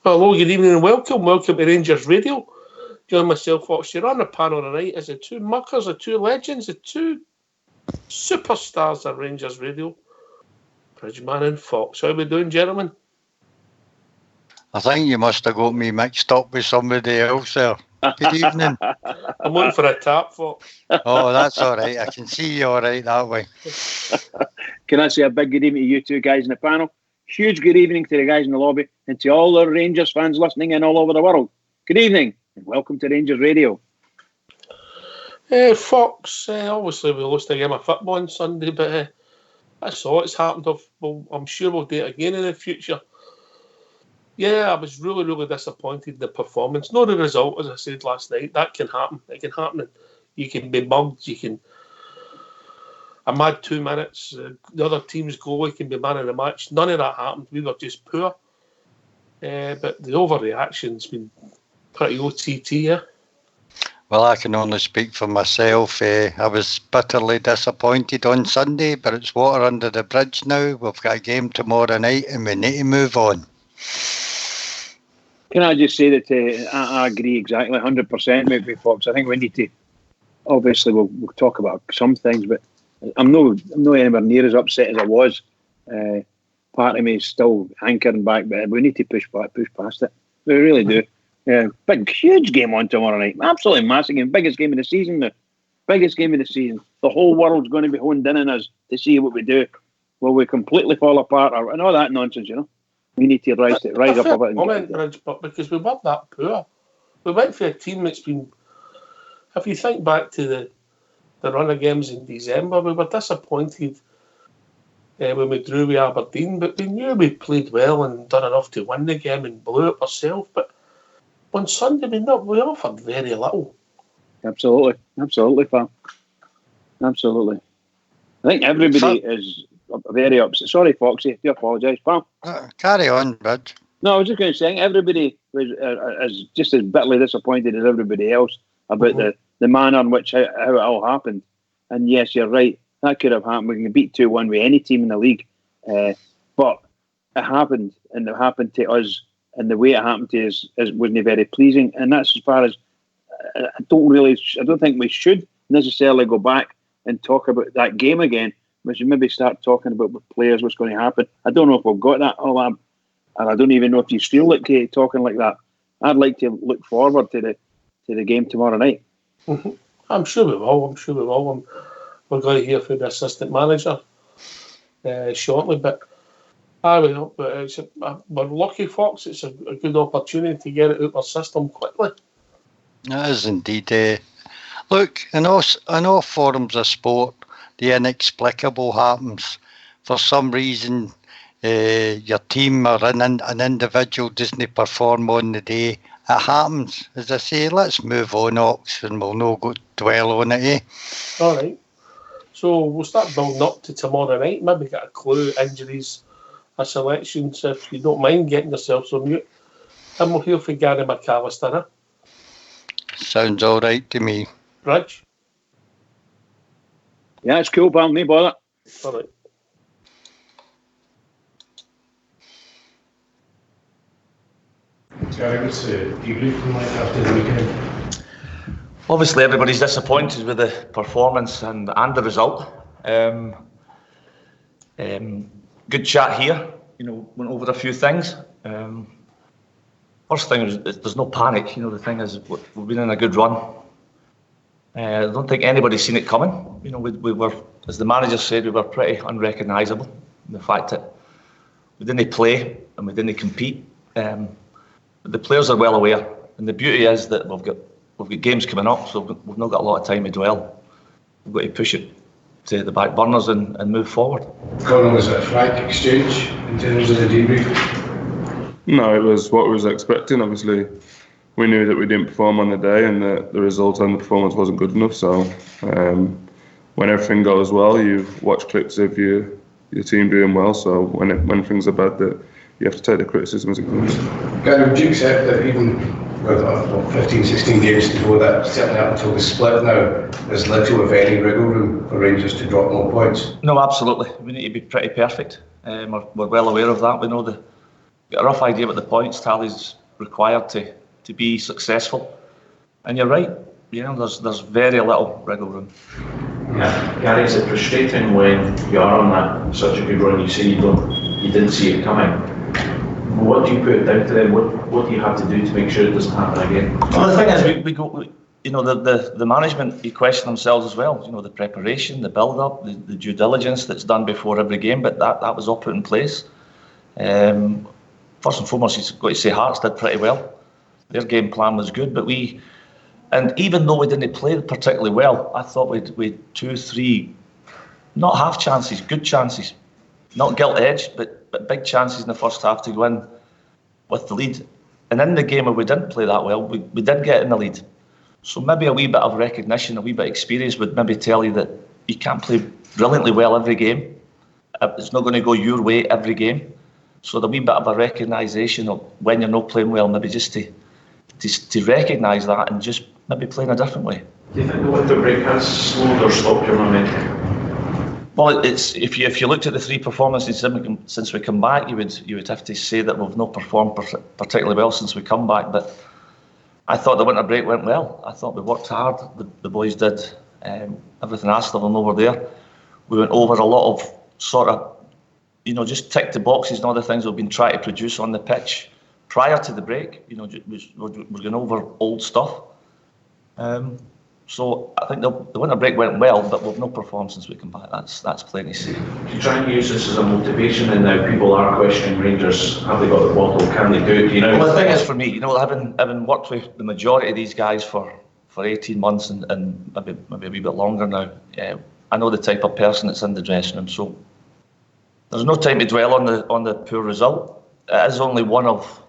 Hello, good evening and welcome. Welcome to Rangers Radio. Join myself, Fox. You're on the panel tonight as the two muckers, the two legends, the two superstars of Rangers Radio. Bridgeman and Fox. How are we doing, gentlemen? I think you must have got me mixed up with somebody else there. Good evening. I'm looking for a tap, Fox. Oh, that's all right. I can see you all right that way. Can I say a big good evening to you two guys in the panel? Huge good evening to the guys in the lobby and to all the Rangers fans listening in all over the world. Good evening and welcome to Rangers Radio. Fox, obviously we lost a game of football on Sunday, but that's all it's happened. I'm sure we'll do it again in the future. Yeah, I was really, really disappointed in the performance. Not the result, as I said last night. That can happen. It can happen. You can be mugged. You can... A mad 2 minutes. The other team's goalie can be man of the match. None of that happened. We were just poor. But the overreaction's been pretty OTT, yeah? Well, I can only speak for myself. I was bitterly disappointed on Sunday, but it's water under the bridge now. We've got a game tomorrow night and we need to move on. Can I just say that I agree exactly 100% with Fox. I think we need to, obviously we'll talk about some things, but I'm not anywhere near as upset as I was. Part of me is still hankering back, but we need to push past it. We really do. Big, huge game on tomorrow night. Absolutely massive game. Biggest game of the season. The biggest game of the season. The whole world's going to be honed in on us to see what we do. Will we completely fall apart and all that nonsense, you know? We need to rise up above it. But because we weren't that poor. We went for a team that's been... If you think back to the run of games in December, we were disappointed when we drew with Aberdeen, but we knew we played well and done enough to win the game and blew it ourselves. But on Sunday, we offered very little. Absolutely, pal. Absolutely. I think everybody is very upset. Sorry, Foxy, I do apologise, pal. Carry on, bud. No, I was just going to say, everybody was just as bitterly disappointed as everybody else about the manner in which how it all happened. And yes, you're right. That could have happened. We can beat 2-1 with any team in the league. But it happened, and it happened to us. And the way it happened to us wasn't very pleasing. And that's as far as I don't think we should necessarily go back and talk about that game again. We should maybe start talking about with players what's going to happen. I don't know if we've got that, and I don't even know if you feel like talking like that. I'd like to look forward to the game tomorrow night. Mm-hmm. I'm sure we will. We're going to hear from the assistant manager shortly, but we're lucky, Fox. It's a good opportunity to get it out of our system quickly. It is indeed. Look, in all forms of sport, the inexplicable happens. For some reason, your team or an individual doesn't perform on the day. It happens. As I say, let's move on, Ox, and we'll not go dwell on it, eh? All right. So we'll start building up to tomorrow night. Maybe get a clue, injuries, a selection. So if you don't mind getting yourselves on mute. And we'll hear from Gary McAllister, huh? Sounds all right to me. Bridge? Yeah, it's cool, pal. No bother. All right. Gary, what's the debriefing like after the weekend? Obviously, everybody's disappointed with the performance and the result. Good chat here. Went over a few things. First thing is there's no panic. The thing is we've been in a good run. I don't think anybody's seen it coming. We were, as the manager said, we were pretty unrecognisable. The fact that we didn't play and we didn't compete. The players are well aware, and the beauty is that we've got games coming up, so we've not got a lot of time to dwell. We've got to push it to the back burners and move forward. Gordon, was it a frank exchange in terms of the debrief? No, it was what we was expecting. Obviously, we knew that we didn't perform on the day, and that the result and the performance wasn't good enough. So, when everything goes well, you watch clips of your team doing well. So when things are bad, that you have to take the criticism as it comes. Gary, would you accept that even with 15, 16 games to go, that certainly up until the split now, there's little if any wriggle room for Rangers to drop more points? No, absolutely. We need to be pretty perfect. We're well aware of that. We know got a rough idea what the points tally's required to be successful. And you're right, there's very little wriggle room. Yeah, Gary, is it frustrating when you are on that such a good run? You say you didn't see it coming. What do you put it down to then? What do you have to do to make sure it doesn't happen again? Well, the thing is, we go. The management, you question themselves as well. The preparation, the build-up, the due diligence that's done before every game, but that was all put in place. First and foremost, you've got to say Hearts did pretty well. Their game plan was good, and even though we didn't play particularly well, I thought we'd 2-3, not half chances, good chances, not gilt-edged, but big chances in the first half to go in with the lead. And in the game where we didn't play that well, we did get in the lead. So maybe a wee bit of recognition, a wee bit of experience would maybe tell you that you can't play brilliantly well every game. It's not going to go your way every game. So the wee bit of a recognition of when you're not playing well, maybe just to recognise that and just maybe play in a different way. Do you think the winter break has slowed or stopped your momentum? Well, it's if you looked at the three performances since we come back, you would have to say that we've not performed particularly well since we come back. But I thought the winter break went well. I thought we worked hard. The boys did everything asked of them over there. We went over a lot of sort of, just tick the boxes and all the things we've been trying to produce on the pitch prior to the break. We're going over old stuff. So I think the winter break went well, but we've not performed since we come back. That's plain to see. Do you try and use this as a motivation, and now people are questioning Rangers? Have they got the bottle? Can they do it? Well, the thing is, for me, having worked with the majority of these guys for 18 months and maybe a wee bit longer now, I know the type of person that's in the dressing room. So there's no time to dwell on the poor result. It is only one of,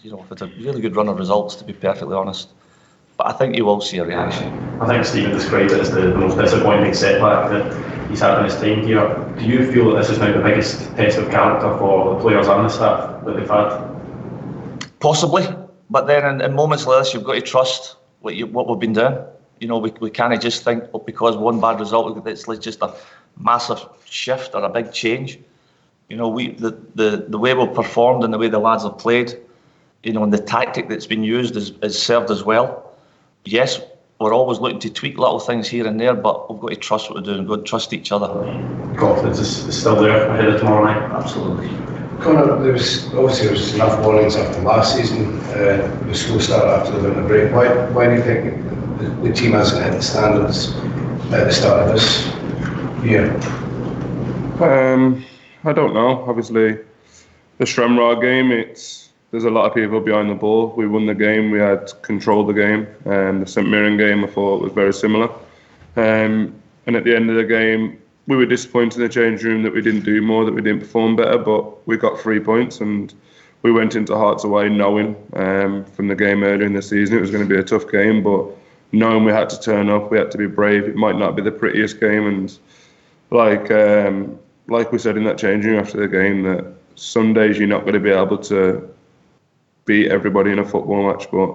if it's a really good run of results, to be perfectly honest. But I think you will see a reaction. I think Stephen described it as the most disappointing setback that he's had in his time here. Do you feel that this is now the biggest test of character for the players and the staff that they've had? Possibly, but then in moments like this, you've got to trust what we've been doing. We can't just think because one bad result, it's like just a massive shift or a big change. The way we've performed and the way the lads have played, and the tactic that's been used has served us well. Yes, we're always looking to tweak little things here and there, but we've got to trust what we're doing. We've got to trust each other. Confidence is still there ahead of tomorrow night? Absolutely. Conor, there was enough warnings after last season, the slow start after the winter break. Why do you think the team hasn't hit the standards at the start of this year? I don't know. Obviously, the Stranraer game, there's a lot of people behind the ball. We won the game. We had controlled the game. The St Mirren game, I thought, was very similar. And at the end of the game, we were disappointed in the change room that we didn't do more, that we didn't perform better. But we got 3 points, and we went into Hearts away knowing from the game earlier in the season it was going to be a tough game. But knowing we had to turn up, we had to be brave. It might not be the prettiest game, and like we said in that change room after the game, that some days you're not going to be able to beat everybody in a football match, but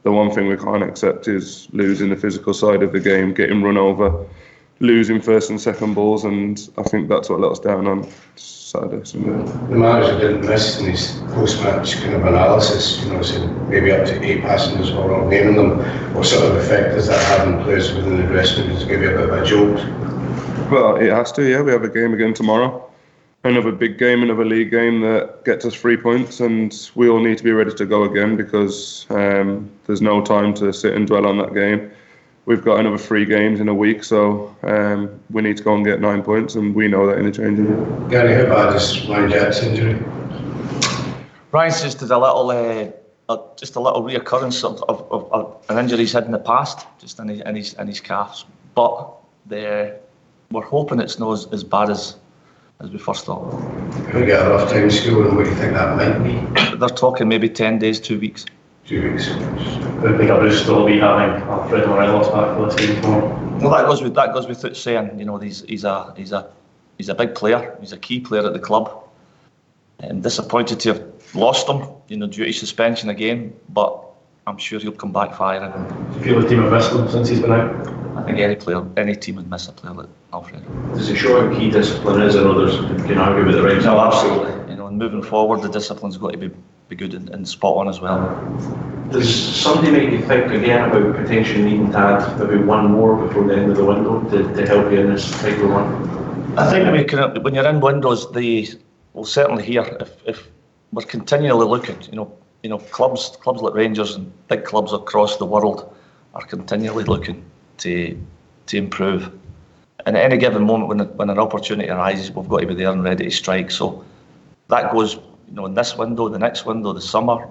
the one thing we can't accept is losing the physical side of the game, getting run over, losing first and second balls, and I think that's what let us down on Saturday, Sunday. The manager didn't miss in his post-match kind of analysis, said maybe up to 8 passengers were not naming them. What sort of effect does that have on players within the dressing room? Does it give you a bit of a jolt? Well, it has to, yeah. We have a game again tomorrow. Another big game, another league game that gets us 3 points, and we all need to be ready to go again because there's no time to sit and dwell on that game. We've got another 3 games in a week, so we need to go and get 9 points, and we know that in the changing room. Gary, how bad is Ryan Jack's injury? Ryan's just did a little reoccurrence of an injury he's had in the past, just in his calves. But we're hoping it's not as bad as we first thought. We get a rough time school, and what do you think that might be? They're talking maybe 10 days, 2 weeks. 2 weeks. Would Big Bruce still be having Alfred Morelos back for this game tomorrow? Well, that goes without saying. He's a big player. He's a key player at the club. I'm disappointed to have lost him, due to suspension again. But I'm sure he'll come back firing. Do you feel the team have missed him since he's been out? I think any team would miss a player like Alfred. Does it show how key discipline is? I know you can argue with the right. No, absolutely. and moving forward, the discipline's got to be good and spot on as well. Does somebody make you think again about potentially needing to add maybe one more before the end of the window to help you in this type of run? I think when you're in windows, we'll certainly hear if we're continually looking. Clubs like Rangers and big clubs across the world are continually looking to improve. And at any given moment, when an opportunity arises, we've got to be there and ready to strike. So that goes, in this window, the next window, the summer.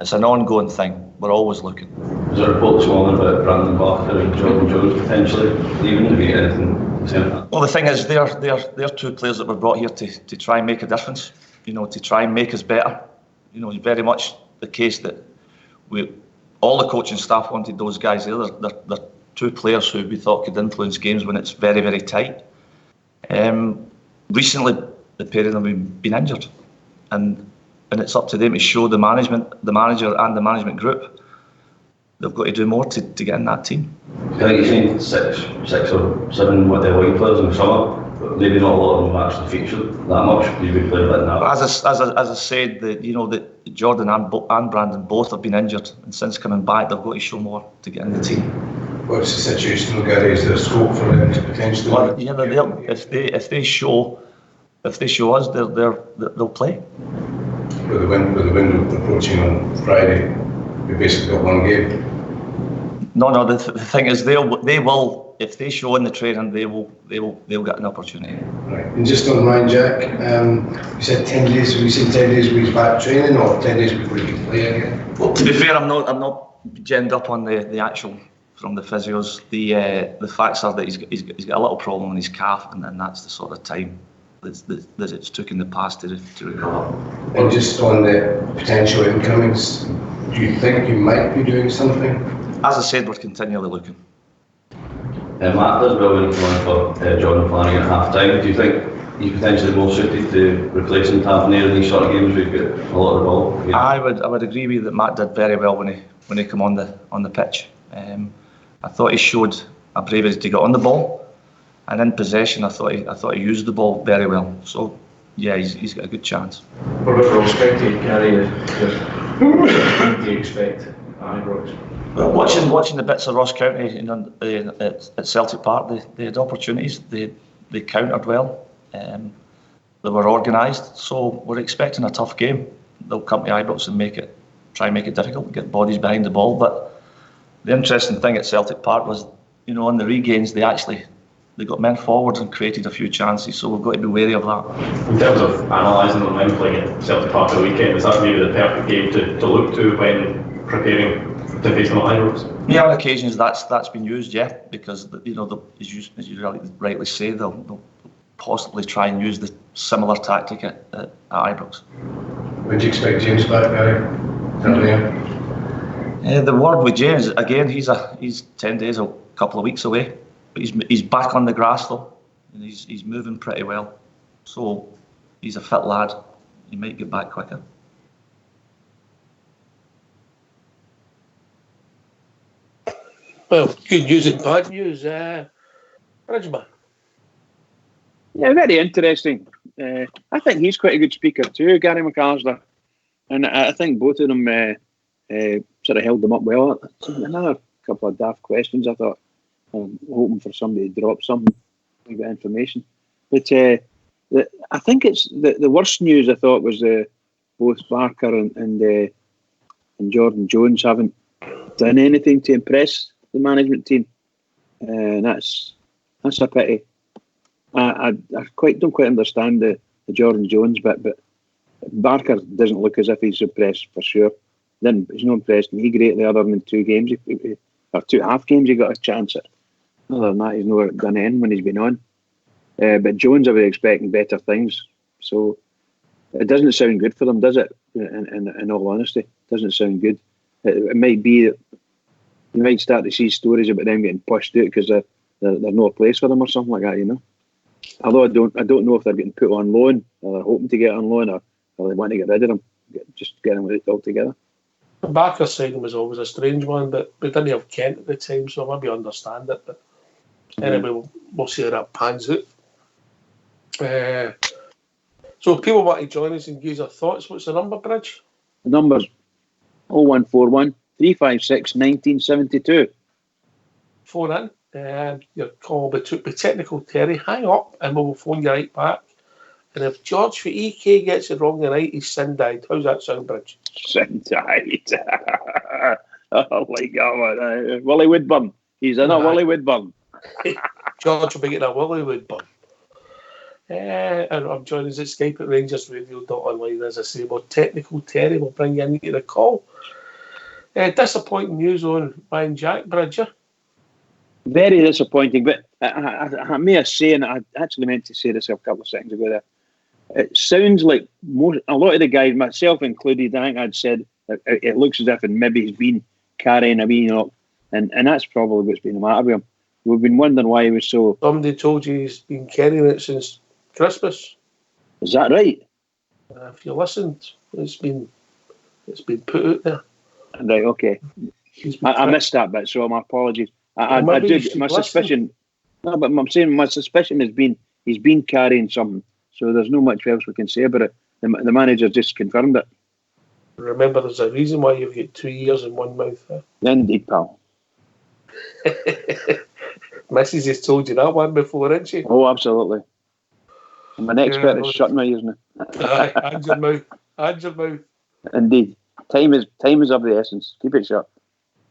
It's an ongoing thing. We're always looking. Was there a report this morning about Brandon Barker and Jordan Jones potentially leaving? Have you got anything to say on that? Well, the thing is, they're two players that were brought here to try and make a difference. To try and make us better. It's very much the case that all the coaching staff wanted those guys there. They're two players who we thought could influence games when it's very, very tight. Recently, the pair of them have been injured, and it's up to them to show the manager and the management group they've got to do more to get in that team. I think you've seen six or seven wide players in the summer, but maybe not a lot of them have actually featured that much. You've been playing like that. As I said, that Jordan and Brandon both have been injured, and since coming back, they've got to show more to get in the team. What's the situation, Gary? Is there scope for them to potentially? Well, yeah, if they show us, they'll play. With the window approaching on Friday, we basically got one game. No. The thing is, they will. If they show in the training, they'll get an opportunity. Right. And just on Ryan Jack, you said 10 days. Have you said 10 days weeks back training, or 10 days before he can play again? Well, to be fair, I'm not genned up on the actual from the physios. The facts are that he's got a little problem in his calf, and that's the sort of time that it's took in the past to recover. And just on the potential incomings, do you think you might be doing something? As I said, we're continually looking. Matt does well when he's on for Jordan Flanagan at half time. Do you think he's potentially more suited to replacing Tavernier in these sort of games where you get a lot of the ball? Yeah. I would agree with you that Matt did very well when he came on the pitch. I thought he showed a bravery to get on the ball, and in possession, I thought he used the ball very well. So yeah, he's got a good chance. What about Ross County, Gary? What do you expect at Ibrox? Well, watching the bits of Ross County at Celtic Park, they had opportunities. They countered well. They were organised. So we're expecting a tough game. They'll come to Ibrox and try and make it difficult, get bodies behind the ball. But the interesting thing at Celtic Park was, on the regains, they got men forward and created a few chances. So we've got to be wary of that. In terms of analysing them when playing at Celtic Park at the weekend, is that maybe the perfect game to look to when preparing to face them at Ibrox? Yeah, on occasions that's been used, yeah, because as you rightly say, they'll possibly try and use the similar tactic at Ibrox. When do you expect James back, Gary? The word with James again, he's 10 days, a couple of weeks away, but he's back on the grass though, and he's moving pretty well, so he's a fit lad. He might get back quicker. Well, good news and bad news. Bridgman. Yeah, very interesting. I think he's quite a good speaker too, Gary McAllister, and I think both of them sort of held them up well. Another couple of daft questions. I thought, I'm hoping for somebody to drop some information, but I think it's the worst news. I thought was both Barker and Jordan Jones haven't done anything to impress the management team, and that's a pity. I don't quite understand the Jordan Jones bit, but Barker doesn't look as if he's impressed for sure. Then he's not impressed me greatly, other than 2 games or 2 half games he got a chance at. Other than that, he's not done anything when he's been on. But Jones, I was expecting better things, so it doesn't sound good for them, does it? In all honesty, it doesn't sound good. It might be that you might start to see stories about them getting pushed out because there's no place for them or something like that, Although I don't know if they're getting put on loan, or they're hoping to get on loan, or they want to get rid of them, just get them altogether. Barker's signing was always a strange one, but we didn't have Kent at the time, so maybe understand it. But anyway, we'll see how that pans out. So if people want to join us and give their thoughts, what's the number, Bridge? The number's 0141 356 1972. Phone in. Your call will be took by technical Terry. Hang up and we'll phone you right back. And if George for EK gets it wrong tonight, he's sin died. How's that sound, Bridge? Sin died. Oh my God. Willie Woodburn. He's in a Willie Woodburn. George will be getting a Willie Woodburn. And I'm joining us at Skype at rangersradio.online. As I say, well, technical Terry will bring you into the call. Disappointing news on Ryan Jack, Bridger. Very disappointing, but I may have said, I actually meant to say this a couple of seconds ago there. It sounds like a lot of the guys, myself included, I think I'd said it looks as if maybe he's been carrying a wee up, and that's probably what's been the matter with him. We've been wondering why he was so. Somebody told you he's been carrying it since Christmas. Is that right? If you listened, it's been put out there. Right, okay. I missed that bit, so my apologies. I do my suspicion. No, but I'm saying my suspicion has been he's been carrying something. So there's not much else we can say about it. The manager just confirmed it. Remember, there's a reason why you've got 2 ears and one mouth. Huh? Indeed, pal. Mrs. has told you that one before, hasn't she? Oh, absolutely. I'm an expert at shutting my ears now. Aye, and your mouth. And your mouth. Indeed. Time is of the essence. Keep it shut.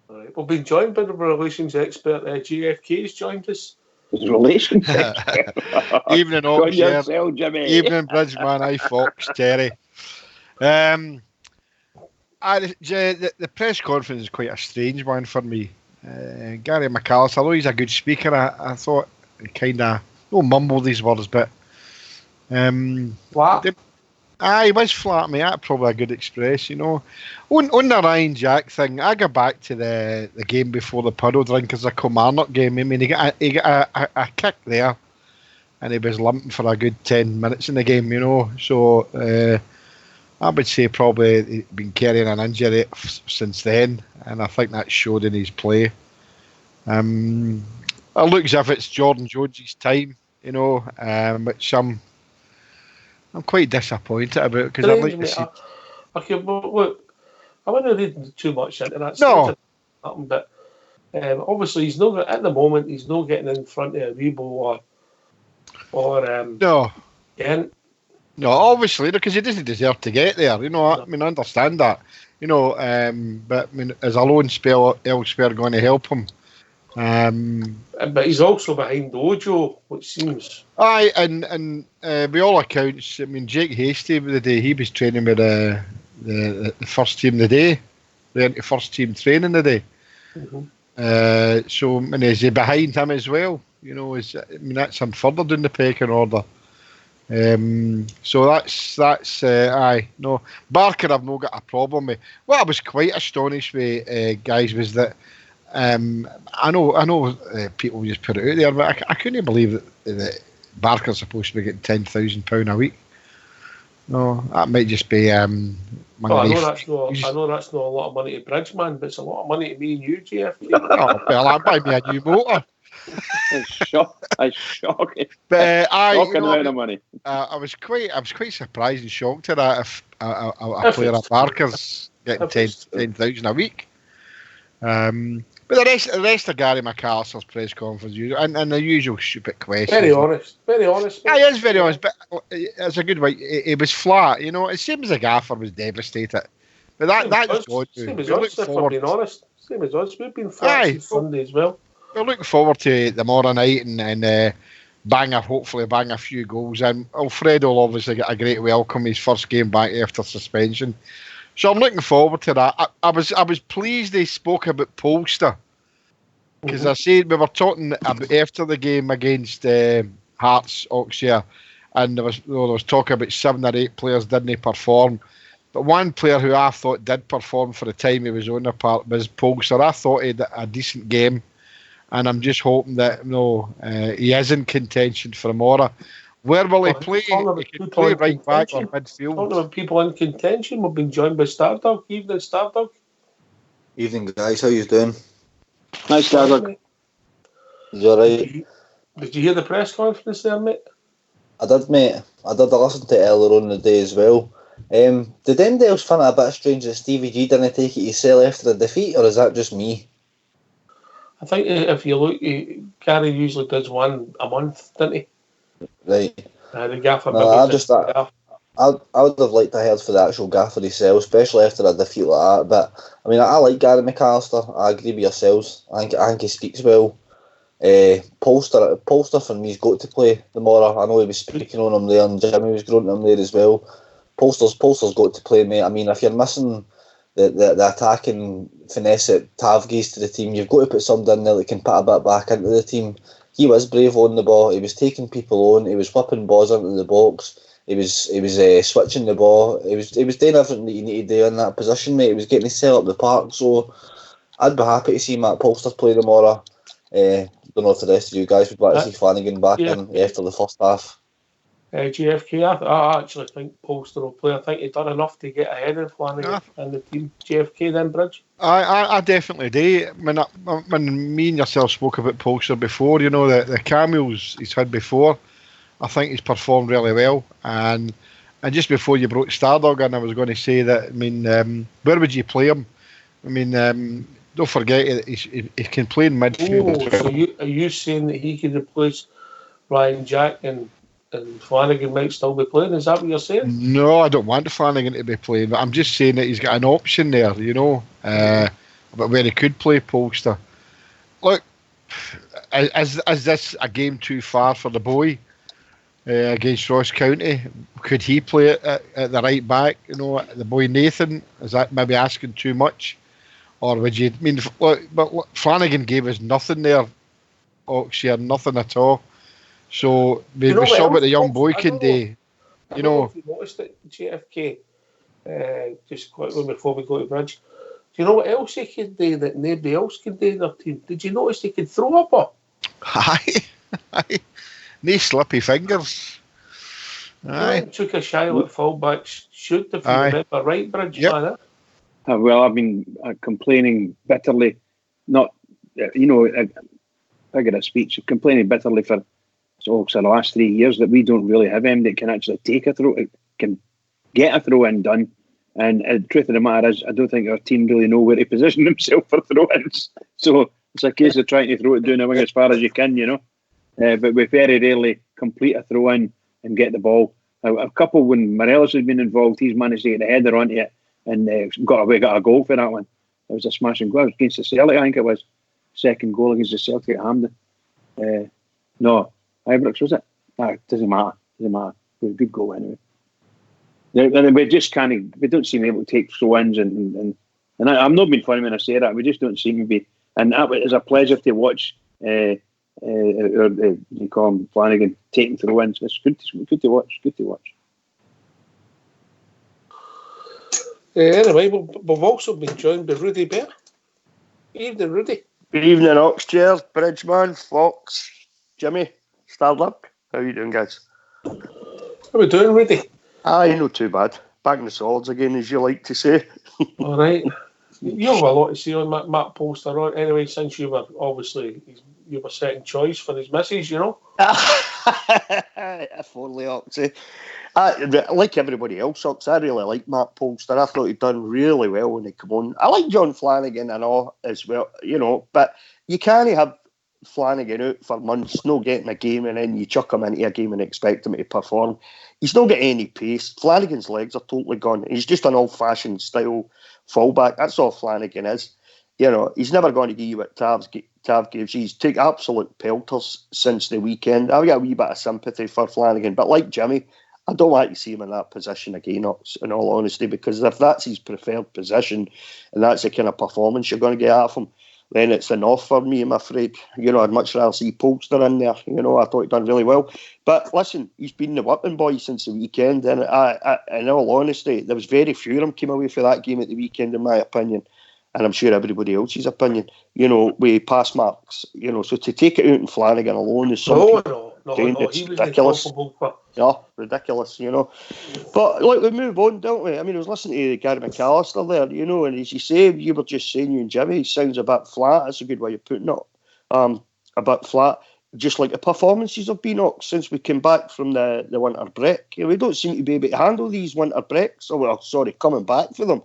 Right. We've been joined by the relations expert. JFK has joined us. His relations expert. Evening, yourself, Jimmy. Evening, Bridgeman. Hi, Fox, Terry. The press conference is quite a strange one for me. Gary McAllister, although he's a good speaker, I thought he kind of mumbled these words, but what? He was flat, mate. That's probably a good express, you know. On the Ryan Jack thing, I go back to the game before the Puddle Drinkers, the Kilmarnock game. I mean, he got a kick there, and he was limping for a good 10 minutes in the game, you know. So I would say probably he's been carrying an injury since then, and I think that showed in his play. It looks as if it's Jordan Jones' time, you know, which I'm quite disappointed about because I'd like to see. Okay, but look, I wouldn't read too much into that. No. But obviously, he's not at the moment. He's not getting in front of a Rebo or no. Kent. No, obviously, because he doesn't deserve to get there. You know, I mean, I understand that. You know, but I mean, is a loan spell elsewhere going to help him? But he's also behind Ojo, which seems. Aye, and by all accounts, I mean, Jake Hasty the day he was training with the first team the day, the first team training the day. Mm-hmm. So, I mean, is he behind him as well? You know, that's him further down the pecking order. So that's aye. No, Barker I've not got a problem with. What I was quite astonished with, guys, was that I know people just put it out there, but I couldn't believe that Barker's supposed to be getting £10,000 a week. No, that might just be. I know that's not a lot of money to Bridgeman, but it's a lot of money to me and you, JFK. Oh, well, I'll buy me a new motor. It's shocking. But shocking amount of money. I was quite surprised and shocked at that. If a player of Barker's getting 10,000 a week. But the rest of Gary McAllister's press conference and the usual stupid questions. Very honest. Yeah, he is very honest, but it's a good way. It was flat, you know. It seems the gaffer was devastated, but that's good. Same as us, if I'm being honest. Same as us. We've been flat Sunday as well. We're looking forward to tomorrow night and hopefully bang a few goals. And Alfredo will obviously get a great welcome. His first game back after suspension. So I'm looking forward to that. I was pleased they spoke about Polster because I said we were talking after the game against Hearts Oxford, and there was talk about 7 or 8 players didn't perform, but one player who I thought did perform for the time he was on the part was Polster. I thought he had a decent game, and I'm just hoping that he is in contention for tomorrow. Where will he play? He can play right back or midfield. Talking about people in contention, we've been joined by Stardog. Evening, Stardog. Evening, guys. How you doing? Nice, Stardog. You all right? Did you hear the press conference there, mate? I did, mate. I listen to it earlier on in the day as well. Did anybody else find it a bit strange that Stevie G didn't take it to sell after the defeat, or is that just me? I think if you look, Gary usually does one a month, doesn't he? Right. The gaffer No, I would have liked to heard for the actual gaffer himself, especially after a defeat like that. But I mean, I like Gary McAllister. I agree with yourselves. I think he speaks well. Polster for me has got to play tomorrow. I know he was speaking on him there, and Jimmy was grunting him there as well. Polster's got to play, mate. I mean, if you're missing the attacking finesse that Tav gives to the team, you've got to put somebody in there that can put a bit back into the team. He was brave on the ball. He was taking people on. He was whipping balls into the box. He was switching the ball. He was doing everything that you need to do in that position, mate. He was getting to sell up the park. So I'd be happy to see Matt Polster play tomorrow. Don't know if the rest of you guys would like to see Flanagan back in after the first half. JFK, I actually think Polster will play. I think he's done enough to get ahead of Flanagan and the team. JFK then, Bridge? I definitely do. When me and yourself spoke about Polster before, you know, the cameos he's had before, I think he's performed really well. And just before you brought Stardog in, I was going to say that, I mean, where would you play him? I mean, don't forget he can play in midfield. So are you saying that he could replace Ryan Jack and Flanagan might still be playing? Is that what you're saying? No, I don't want Flanagan to be playing, but I'm just saying that he's got an option there, you know, but where he could play Polster. Look, is this a game too far for the boy against Ross County? Could he play at the right back? You know, the boy Nathan, is that maybe asking too much? Or would you, I mean, look, Flanagan gave us nothing there, Oxshire, nothing at all. So we saw what the young boy can do. You know, if you noticed it, JFK, just quickly before we go to Bridge, do you know what else he could do that nobody else could do in their team? Did you notice he could throw a ball? Aye. No slippy fingers. Aye. Took a shy at fullback shoot, if you remember right, Bridge. Yep. Well, I've been complaining bitterly, not, you know, I get a speech, complaining bitterly for the last 3 years that we don't really have him that can actually take a throw, can get a throw in done. And the truth of the matter is, I don't think our team really know where to position themselves for throw-ins. So it's a case of trying to throw it down the wing as far as you can, you know. But we very rarely complete a throw-in and get the ball. A couple, when Morelos has been involved, he's managed to get the header onto it and got a goal for that one. It was a smashing goal. It was against the Celtic, I think it was. Second goal against the Celtic at Hampden. No, Ibrox, was it? No, it doesn't matter. It was a good goal anyway. We just can't. We don't seem able to take throw-ins, and I'm not being funny when I say that. We just don't seem to be. And that was a pleasure to watch. You call him Flanagan taking throw-ins. It's good to watch. Good to watch. Anyway, we've also been joined by Rudy Bear. Evening, Rudy. Good evening, Oxchair, Bridgeman, Fox, Jimmy, Starluck. How are you doing, guys? How are we doing, Rudy? Aye, not too bad. Back in the solids again, as you like to say. All right. You have a lot to say on Matt Polster. Anyway, since you were obviously you were second choice for his missus, you know. If only, Oxy. Like everybody else, Ox, I really like Matt Polster. I thought he'd done really well when he came on. I like John Flanagan and all as well, you know, but you can't have Flanagan out for months, not getting a game, and then you chuck him into a game and expect him to perform. He's not got any pace. Flanagan's legs are totally gone. He's just an old-fashioned style fullback. That's all Flanagan is. You know, he's never going to give you what Tav gives. He's taken absolute pelters since the weekend. I've got a wee bit of sympathy for Flanagan, but like Jimmy, I don't like to see him in that position again, in all honesty, because if that's his preferred position and that's the kind of performance you're going to get out of him, then it's enough for me, I'm afraid. You know, I'd much rather see Polster in there. You know, I thought he'd done really well. But listen, he's been the whipping boy since the weekend, and in all honesty, there was very few of them came away for that game at the weekend, in my opinion, and I'm sure everybody else's opinion. You know, with pass marks. You know, so to take it out in Flanagan alone is something. No, it's ridiculous. Yeah, ridiculous, you know. But look, we move on, don't we? I mean, I was listening to Gary McAllister there, you know, and as you say, you were just saying, you and Jimmy, he sounds a bit flat. That's a good way of putting it. A bit flat. just like the performances have been since we came back from the winter break. We don't seem to be able to handle these winter breaks. Coming back for them.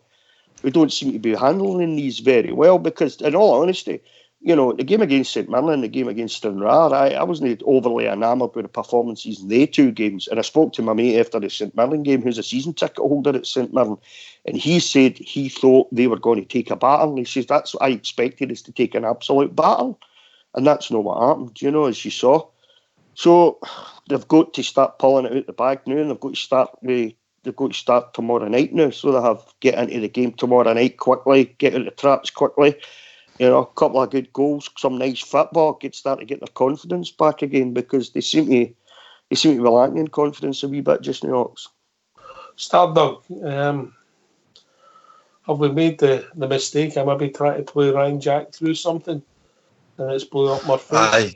We don't seem to be handling these very well because, in all honesty, the game against St Mirren and the game against Stranraer, I wasn't overly enamoured with the performances in they two games. And I spoke to my mate after the St Mirren game, who's a season ticket holder at St Mirren, and he said he thought they were going to take a battle. He says, that's what I expected, is to take an absolute battle. And that's not what happened, as you saw. So they've got to start pulling it out the bag now, and they've got to start tomorrow night now. So they get into the game tomorrow night quickly, get out the traps quickly. A couple of good goals, some nice football, start to get their confidence back again, because they seem to be lacking in confidence a wee bit just now. Stardog, have we made the mistake? I maybe try to play Ryan Jack through something, and it's blew up my face. Aye.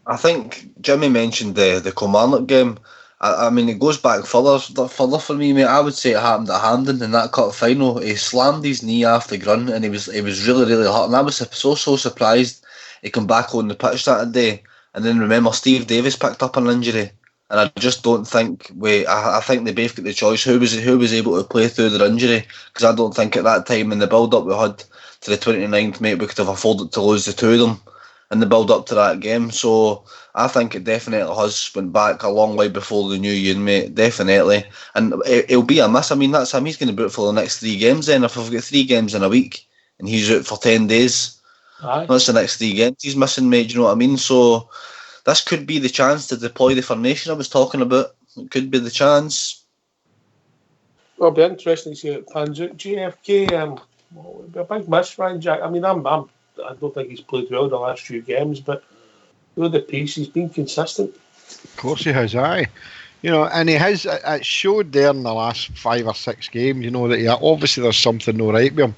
I think Jimmy mentioned the Kilmarnock game. I mean, it goes back further for me, mate. I would say it happened at Hampden in that cup final. He slammed his knee off the ground, and he was really, really hurt. And I was so surprised he came back on the pitch that day. And then remember, Steve Davis picked up an injury, and I just don't think I think they both get the choice. Who was able to play through their injury? Because I don't think at that time, in the build up we had to the 29th, mate, we could have afforded to lose the two of them in the build up to that game. So I think it definitely has went back a long way before the new year, mate. Definitely. And it'll be a miss. I mean, that's him. He's going to be out for the next 3 games then. If we've got 3 games in a week and he's out for 10 days, that's the next 3 games he's missing, mate. Do you know what I mean? So this could be the chance to deploy the formation I was talking about. It could be the chance. Well, it'll be interesting to see how it pans out. JFK, it'll be a big miss, Ryan Jack. I mean, I don't think he's played well the last few games, but the piece, he's been consistent. Of course he has, aye. And he has, it showed there in the last 5 or 6 games, that obviously there's something not right with him.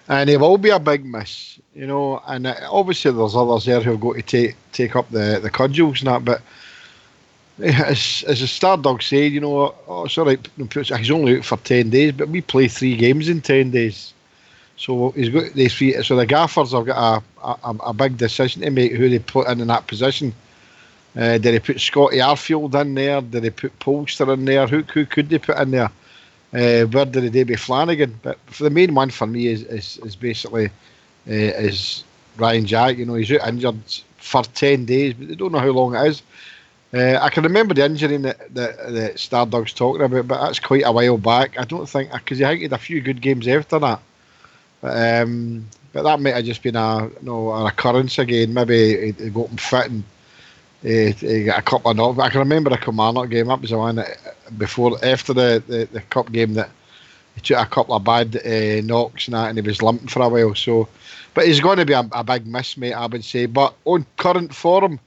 And he will be a big miss, and obviously there's others there who've got to take up the cudgels and that, but as the Stardog said, it's all right, he's only out for 10 days, but we play 3 games in 10 days. So he's got these 3. So the gaffers have got a big decision to make who they put in that position. Did they put Scotty Arfield in there? Did they put Polster in there? Who could they put in there? Where did they be Flanagan? But for the main one for me is basically is Ryan Jack. He's out injured for 10 days, but they don't know how long it is. I can remember the injury that Stardog's talking about, but that's quite a while back. I don't think, because he had a few good games after that. But that might have just been an occurrence again. Maybe he got him fit and he got a couple of knocks. I can remember the Kilmarnock game. That was the one after the cup game that he took a couple of bad knocks and that, and he was limping for a while. So, but he's going to be a big miss, mate, I would say. But on current form,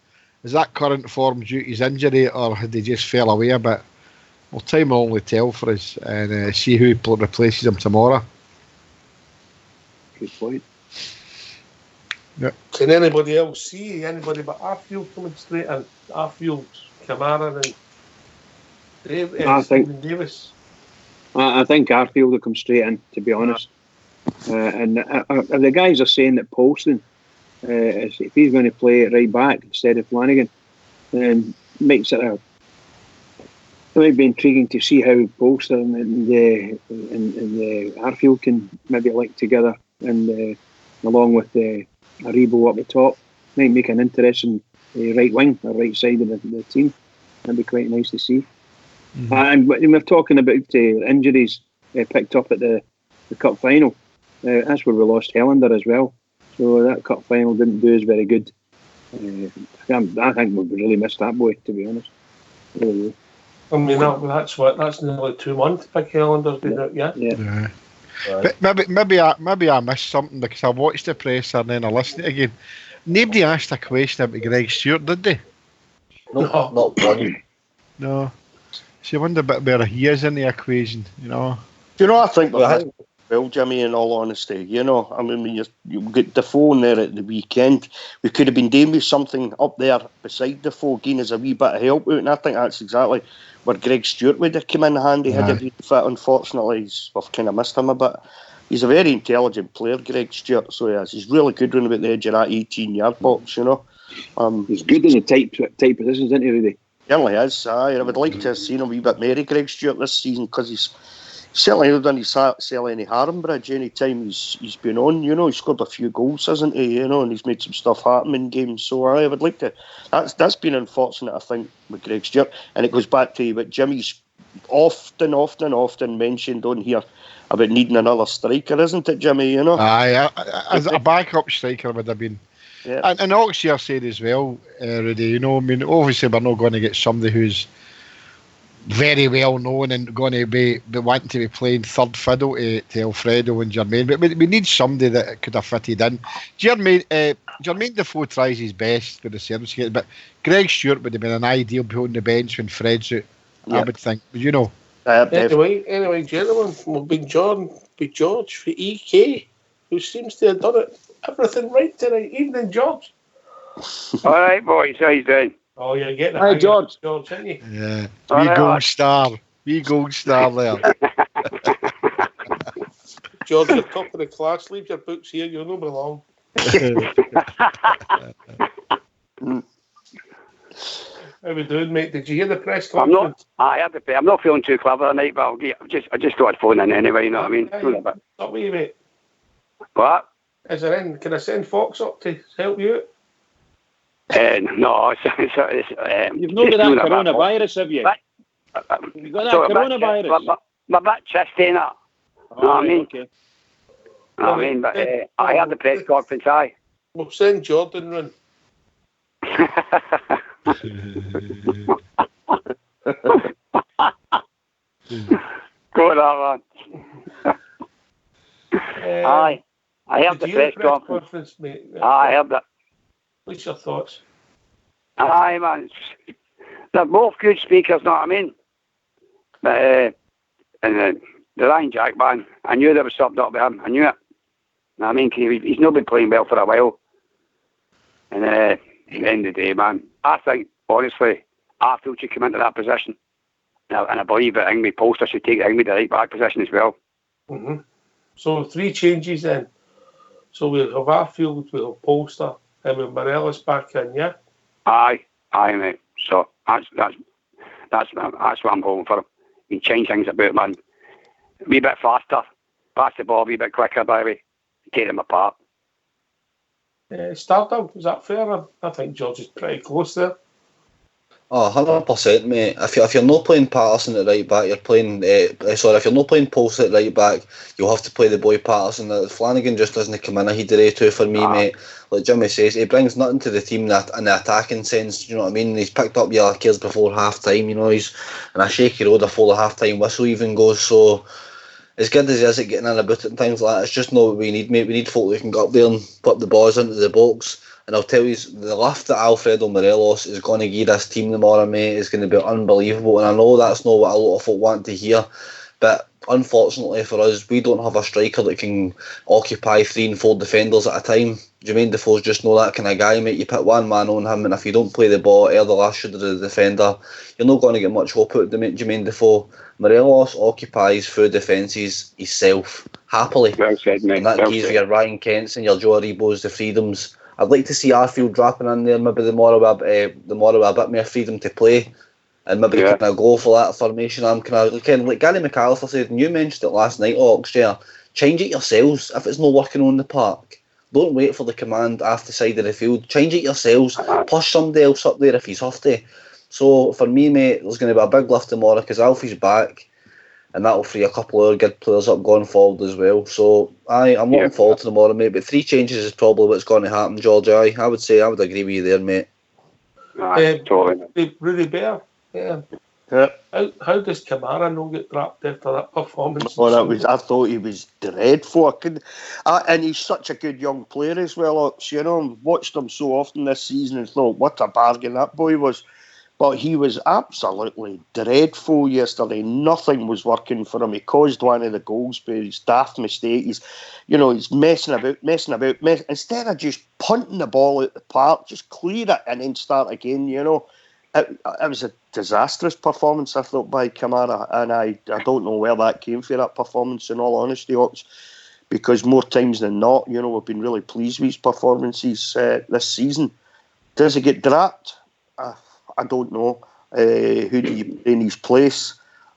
is that current form due to his injury, or had he just fell away a bit? Well, time will only tell for us, and see who replaces him tomorrow. Good point. Yeah. Can anybody else see anybody but Arfield coming straight in? Arfield, Kamara, and Davis. I think Arfield will come straight in, to be honest. And the guys are saying that Polston, if he's going to play it right back instead of Flanagan, makes it it might be intriguing to see how Polster and Arfield can maybe link together, and along with Aribo up the top, might make an interesting right wing or right side of the team. That'd be quite nice to see. Mm-hmm. And we're talking about injuries picked up at the cup final. That's where we lost Helander as well. So that cup final didn't do us very good. I think we've really missed that boy, to be honest. Really. I mean, that's nearly 2 months. Big Helander's been out, yeah. Right. But maybe I missed something, because I watched the presser and then I listened to it again. Nobody asked a question about Greg Stewart, did they? No, not one. No. So you wonder a bit where he is in the equation, Do I think well, Jimmy, in all honesty, I mean, when you get Defoe in there at the weekend, we could have been doing with something up there beside Defoe, giving us a wee bit of help out, and I think that's exactly where Greg Stewart would have come in handy had he been fit. Unfortunately, we've kind of missed him a bit. He's a very intelligent player, Greg Stewart, so he's really good running about the edge of that 18-yard box, He's good in the tight positions, isn't he, Rudy? Certainly is. I would like to have seen him a wee bit more, Greg Stewart, this season, because he's certainly not done himself any harm, Bridge, any time he's been on. You know, he's scored a few goals, hasn't he? You know, and he's made some stuff happen in games. So I would like to. That's been unfortunate, I think, with Greg Stewart, and it goes back to what Jimmy's often mentioned on here about needing another striker, isn't it, Jimmy? You know, aye, as a backup striker would have been. Yeah. And Oxshire said as well, Rudy, you know, I mean, obviously we're not going to get somebody who's very well known and going to be wanting to be playing third fiddle to Alfredo and Jermaine, but we need somebody that could have fitted in. Jermaine Defoe tries his best with the service kit, but Greg Stewart would have been an ideal behind the bench when Fred's out, I would think, you know. Anyway, gentlemen, we'll be George for EK, who seems to have done everything right tonight. Evening, George. All right, boys, how you doing? Oh, you're getting it. Hi, George. George, aren't you? Yeah, All wee gold star there. George, you're top of the class. Leave your books here. You'll not be long. How we doing, mate? Did you hear the press conference? I'm not feeling too clever tonight, but I just thought I'd phone in anyway. You know what I mean? Not me, mate. What? Is there in? Can I send Fox up to help you out? No, You've not got that coronavirus, have you? You've got that coronavirus. My bit chesty, innit? Oh, know what I mean? Okay. I mean, but I had the press conference, aye. We'll send Jordan round. Go on, man. Aye. I heard the press conference, mate. I heard that. What's your thoughts? Aye, man. They're both good speakers, know what I mean? But, and the Ryan Jack, man, I knew there was something up with him. I knew it. Know what I mean? He's not been playing well for a while. And at the end of the day, man, I think, honestly, Arfield should come into that position. And I believe that Ingrid Polster should take Ingrid the right back position as well. Mm-hmm. So 3 changes then. So we'll have Arfield, we'll have Polster, and with Morelos back in, yeah? Aye, mate. So that's what I'm hoping for. You change things about, man. A wee bit faster, pass the ball a wee bit quicker, by the way. Take them apart. Stardom, is that fair? I think George is pretty close there. Oh, 100%, mate. If you're not playing Patterson at right back, you're playing. If you're not playing Polster at right back, you'll have to play the boy Patterson. Flanagan just doesn't come in a heater A2 for me, mate. Like Jimmy says, he brings nothing to the team in the attacking sense. You know what I mean? He's picked up yellow cards before half time. You know, he's in a shaky road before the half time whistle even goes. So as good as he is at getting in about it and things like that, it's just not what we need, mate. We need folk who can get up there and put the balls into the box. And I'll tell you, the lift that Alfredo Morelos is going to give this team tomorrow, mate, is going to be unbelievable. And I know that's not what a lot of folk want to hear, but unfortunately for us, we don't have a striker that can occupy 3 and 4 defenders at a time. Jermaine Defoe's just not that kind of guy, mate. You put one man on him, and if you don't play the ball or the last shoulder of the defender, you're not going to get much hope out of Jermaine Defoe. Morelos occupies 4 defences himself, happily. Well said, mate. And that gives you your Ryan Kents and your Joe Aribos the freedoms. I'd like to see Arfield dropping in there maybe tomorrow with a bit more freedom to play and maybe kind of go for that formation. I'm kind of like Gary McAllister said, and you mentioned it last night, Oxshire, change it yourselves if it's not working on the park. Don't wait for the command off the side of the field. Change it yourselves. Push somebody else up there if he's have to. So for me, mate, there's going to be a big lift tomorrow because Alfie's back. And that'll free a couple of good players up going forward as well. So I'm looking forward to tomorrow, mate. But 3 changes is probably what's going to happen, George. I would agree with you there, mate. Totally. Rudy Bear, how does Kamara not get dropped after that performance? I thought he was dreadful. And he's such a good young player as well. You know, watched him so often this season and thought, what a bargain that boy was. But he was absolutely dreadful yesterday. Nothing was working for him. He caused one of the goals by his daft mistake. He's messing about. Instead of just punting the ball out the park, just clear it and then start again, you know. It was a disastrous performance, I thought, by Kamara. And I don't know where that came for, that performance, in all honesty, Ox. Because more times than not, you know, we've been really pleased with his performances this season. Does he get dropped? I don't know. Who do you put in his place?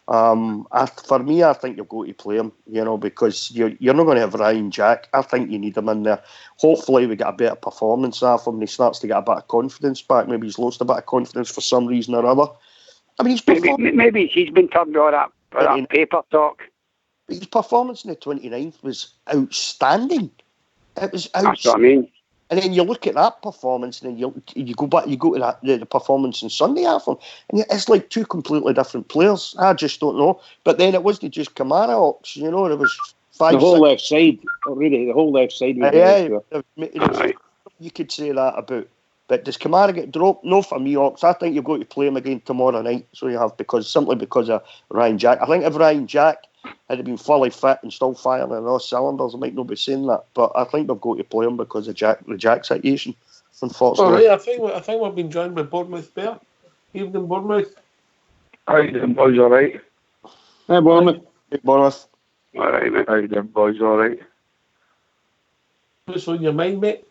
For me, I think you've got to play him, because you're not going to have Ryan Jack. I think you need him in there. Hopefully we get a better performance out of him and he starts to get a bit of confidence back. Maybe he's lost a bit of confidence for some reason or other. I mean, maybe he's been turned on that paper talk. His performance in the 29th was outstanding. It was outstanding. That's what I mean. And then you look at that performance, and then you go back, you go to the performance on Sunday after, and it's like two completely different players. I just don't know. But then it wasn't just Kamara Ox, there was five. The whole left side, already. The whole left side. You could say that about. But does Kamara get dropped? No, for me, Ox. I think you've got to play him again tomorrow night. So you have simply because of Ryan Jack. I think if Ryan Jack had been fully fit and still firing on all cylinders, I might not be saying that. But I think they've got to play him because of the Jack situation. Unfortunately. All right, I think we've been joined by Bournemouth Bear. Evening, Bournemouth. How you doing, boys? All right. Hey, Bournemouth. Hey, Bournemouth. All right, mate. How you doing, boys? All right. What's on your mind, mate?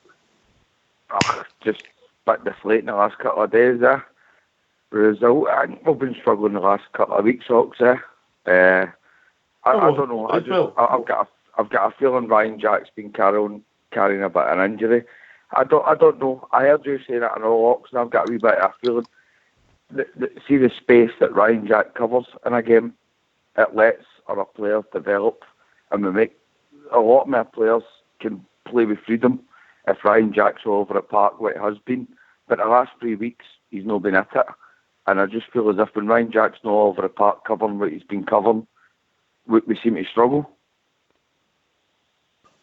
Just a bit deflating the last couple of days there. Result. We've been struggling the last couple of weeks, Ox. I don't know. I've got a feeling Ryan Jack's been carrying a bit of an injury. I don't know. I heard you say that in all Ox, and I've got a wee bit of a feeling. See the space that Ryan Jack covers in a game. It lets our players develop, and we make a lot more players can play with freedom if Ryan Jack's all over the park like it has been. But the last 3 weeks, he's not been at it. And I just feel as if when Ryan Jack's not all over the park covering what he's been covering, we seem to struggle.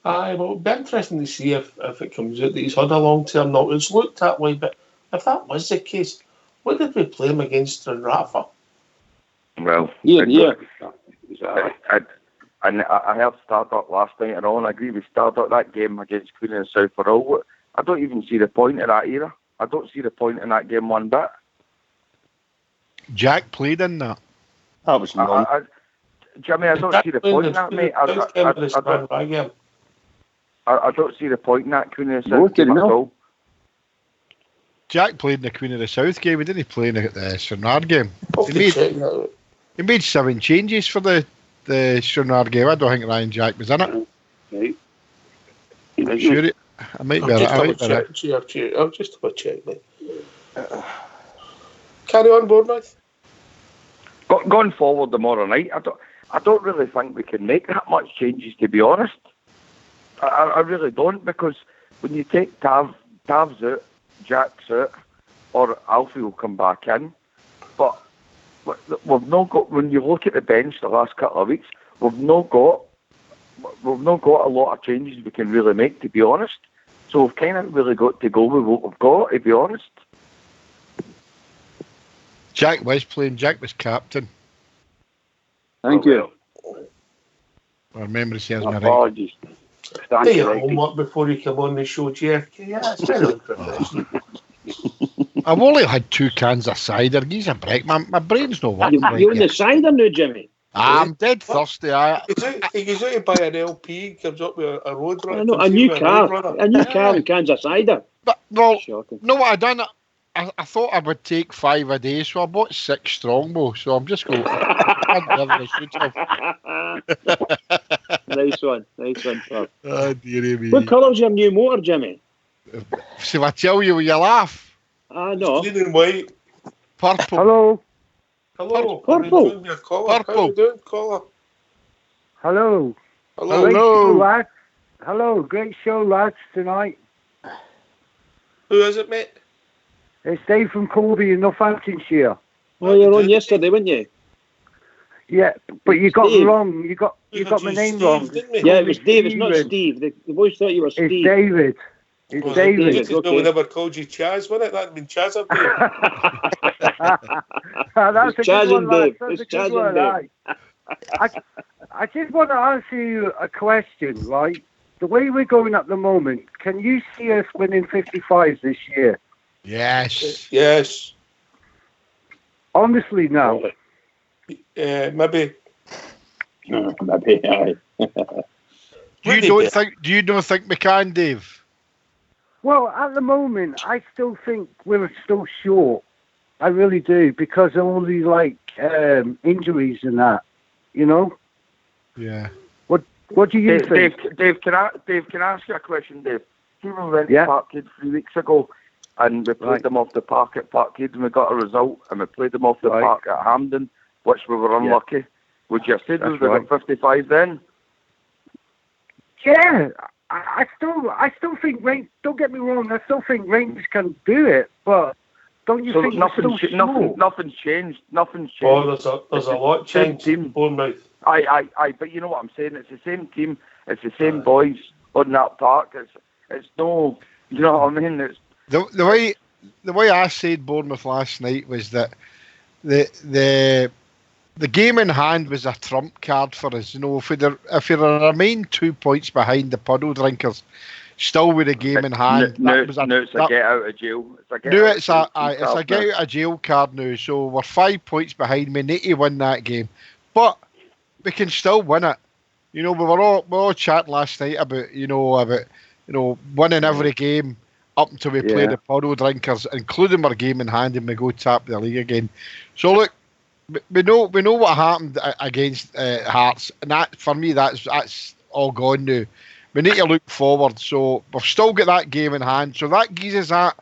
Well, it'll be interesting to see if it comes out that he's had a long-term knock. It's looked that way, but if that was the case, what did we play him against in Rafa? Well, yeah. I heard Stardock last night and all, and I agree with Stardock. That game against Queen and South for all, I don't even see the point of that either. I don't see the point in that game one bit. Jack played in that. That was not. Jimmy, I don't see the point in that, mate. I don't see the point in that Queen of the South game at all. Jack played in the Queen of the South game. He didn't play in the Stranraer game. He made 7 changes for the Stranraer game. I don't think Ryan Jack was in it. Right. Sure, I might be. I'll just have a check, mate. Carry on, Bournemouth. Going forward tomorrow night, I don't really think we can make that much changes, to be honest. I really don't, because when you take Tav's out, Jack's out, or Alfie will come back in, but we've not got. When you look at the bench the last couple of weeks, we've not got a lot of changes we can really make, to be honest. So we've kind of really got to go with what we've got, to be honest. Jack was playing. Jack was captain. Thank you. I remember seeing my apologies. Do your homework before you come on the show, JFK. Yeah, that's very unprofessional. I've only had 2 cans of cider. He's a break. My brain's not working. You're in the cider now, Jimmy. I'm dead thirsty. He goes out to buy an LP, comes up with a road runner. No, a new car and cans of cider. But, well, know what I done? I thought I would take 5 a day, so I bought 6 Strongbow. So I'm just going. Nice one, pal. Oh, dearie me. What colour's your new motor, Jimmy? So I tell you, will you laugh? No. Green and white. Purple. Hello. Purple. How you doing, caller? Hello. Hello. Hello. Great show, lads, tonight. Who is it, mate? It's Dave from Colby in Northamptonshire. Well, you were on yesterday, weren't you? Yeah, but you got me wrong. You got my name Steve, wrong. Yeah, it was Dave. It's not Steve. The boys thought you were Steve. It's David. It's David. It's okay. We never called you Chaz, wasn't it? That'd been Chaz up there. That's it's a Chaz good one, and Dave. That's It's a good Chaz one, and Dave. I just want to ask you a question, right? The way we're going at the moment, can you see us winning 55s this year? Yes. Honestly, no. Maybe. Maybe. Do you don't think we can, Dave? Well, at the moment, I still think we're still short. I really do, because of all these injuries and that. You know. Yeah. What do you think? Dave, can I ask you a question, Dave? We went to Parkhead 3 weeks ago, and we played them off the park at Parkhead, and we got a result, and we played them off the park at Hampden, which we were unlucky. Would you have said we were 55 then? Yeah, I still think Rangers. Don't get me wrong. I still think Rangers can do it, but don't you think nothing's changed? Nothing's changed. Oh, there's a lot changed. Bournemouth. Aye, but you know what I'm saying? It's the same team. It's the same boys on that park. It's no, you know what I mean? It's the way I said Bournemouth last night was that the game in hand was a trump card for us. You know, if we remain 2 points behind the puddle drinkers, still with the game in hand, it's a get out of jail. It's a get out of jail card now. So we're 5 points behind. We need to win that game, but we can still win it. You know, we were all chatting last night about winning every game up until we play the puddle drinkers, including our game in hand, and we go tap the league again. So look, we know what happened against Hearts, and that for me that's all gone now. We need to look forward. So we've still got that game in hand. So that gives us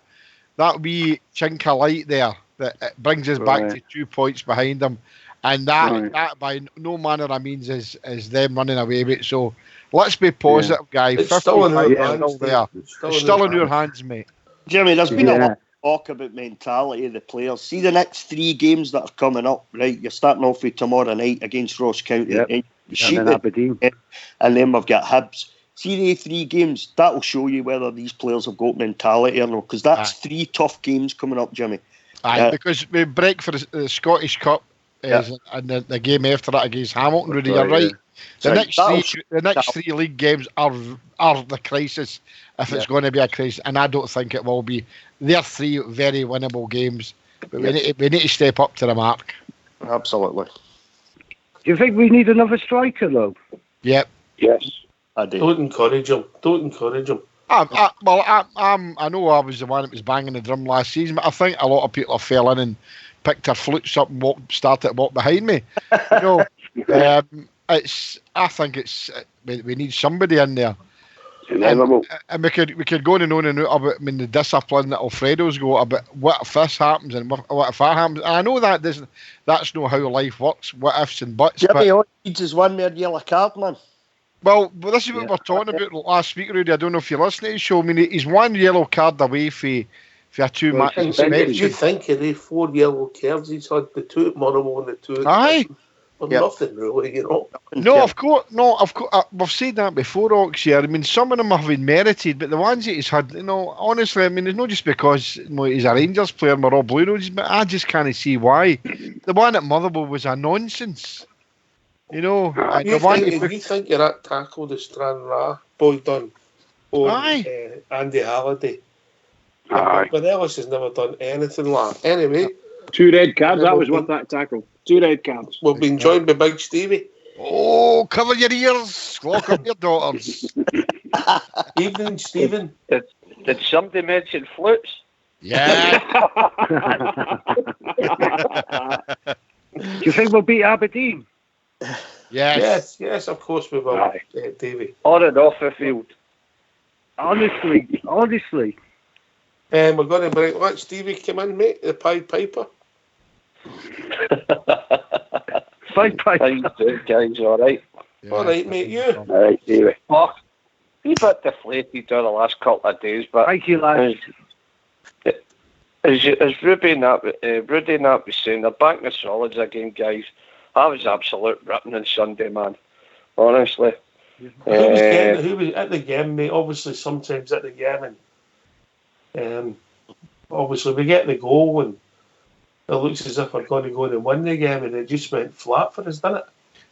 that wee chink of light there that brings us back to 2 points behind them. And that by no manner of means is them running away with it. So let's be positive, guys. It's still in our hands. It's still in your hands, mate. Jimmy, there's been a lot of talk about mentality of the players. See the next 3 games that are coming up, right? You're starting off with tomorrow night against Ross County, and then Aberdeen, and then we've got Hibs. See the 3 games, that will show you whether these players have got mentality or not, because that's 3 tough games coming up, Jimmy. Because we break for the Scottish Cup, and the game after that against Hamilton, Rudy, you're right. The next 3 league games are the crisis, if it's going to be a crisis, and I don't think it will be. They're 3 very winnable games, but we need to step up to the mark. Absolutely. Do you think we need another striker, though? Yep. Yes. I do. Don't encourage him. I know I was the one that was banging the drum last season, but I think a lot of people have fell in and picked their flutes up and started to walk behind me. You know, I think we need somebody in there. And we could go on and on about the discipline that Alfredo's got about what if this happens and what if that happens. And I know that's not how life works. What ifs and buts. Jimmy, all he needs is one more yellow card, man. Well, this is what we were talking about last week, Rudy. I don't know if you're listening to the show. I mean, he's 1 yellow card away for a 2-match suspension. You think of the 4 yellow cards he's had, the 2 at Motherwell and the 2 at nothing really, you know. No, of course. We've said that before, Oxy. I mean, some of them have been merited, but the ones that he's had, honestly, I mean, it's not just because he's a Rangers player and we're all Blue Noses, but I just can't see why. The one at Motherwell was a nonsense. You think you're that tackle the Stranraer boy done on Andy Halliday? But Ellis has never done anything like that. Anyway, 2 red cards. That was worth that tackle. 2 red cards. We've been joined by Big Stevie. Oh, cover your ears, lock up your daughters. Evening, Stephen. Did somebody mention flutes? Yeah. Do you think we'll beat Aberdeen? Yes, of course we will, Davey. On and off the field. Honestly. We're going to let Stevie come in, mate, the Pied Piper. Pied Piper. Guys, all right. Yeah. All right, mate, you. All right, Davey. Well, a bit deflated during the last couple of days, but thank you, lads. As Rudy and that was saying, they're back in the solids again, guys. I was absolute ripping on Sunday, man. Honestly. Who was at the game, mate? Obviously, sometimes at the game, and obviously we get the goal, and it looks as if we're going to go and win the game, and it just went flat for us, didn't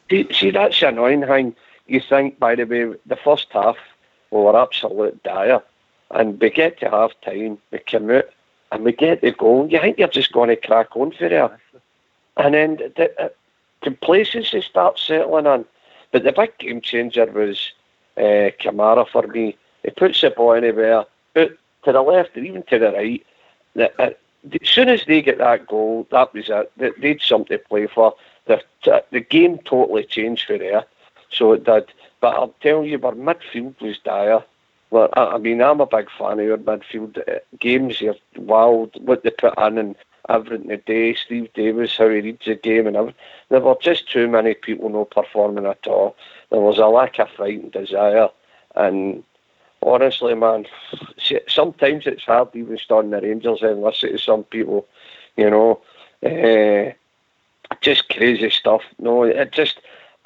it? See, that's the annoying thing. You think, by the way, the first half we were absolute dire, and we get to half time, we come out, and we get the goal. You think you're just going to crack on for there, and then the complacency starts settling in. But the big game changer was Kamara for me. He puts the ball anywhere, to the left or even to the right, as soon as they get that goal, that was it. They'd something to play for. The game totally changed for there. So it did. But I'll tell you, our midfield was dire. Well, I mean, I'm a big fan of your midfield. Games are wild, what they put in and everything today. Steve Davis, how he reads the game and everything. There were just too many people not performing at all. There was a lack of fight and desire. And honestly, man, sometimes it's hard even starting the Rangers and listen to some people, you know, just crazy stuff. No,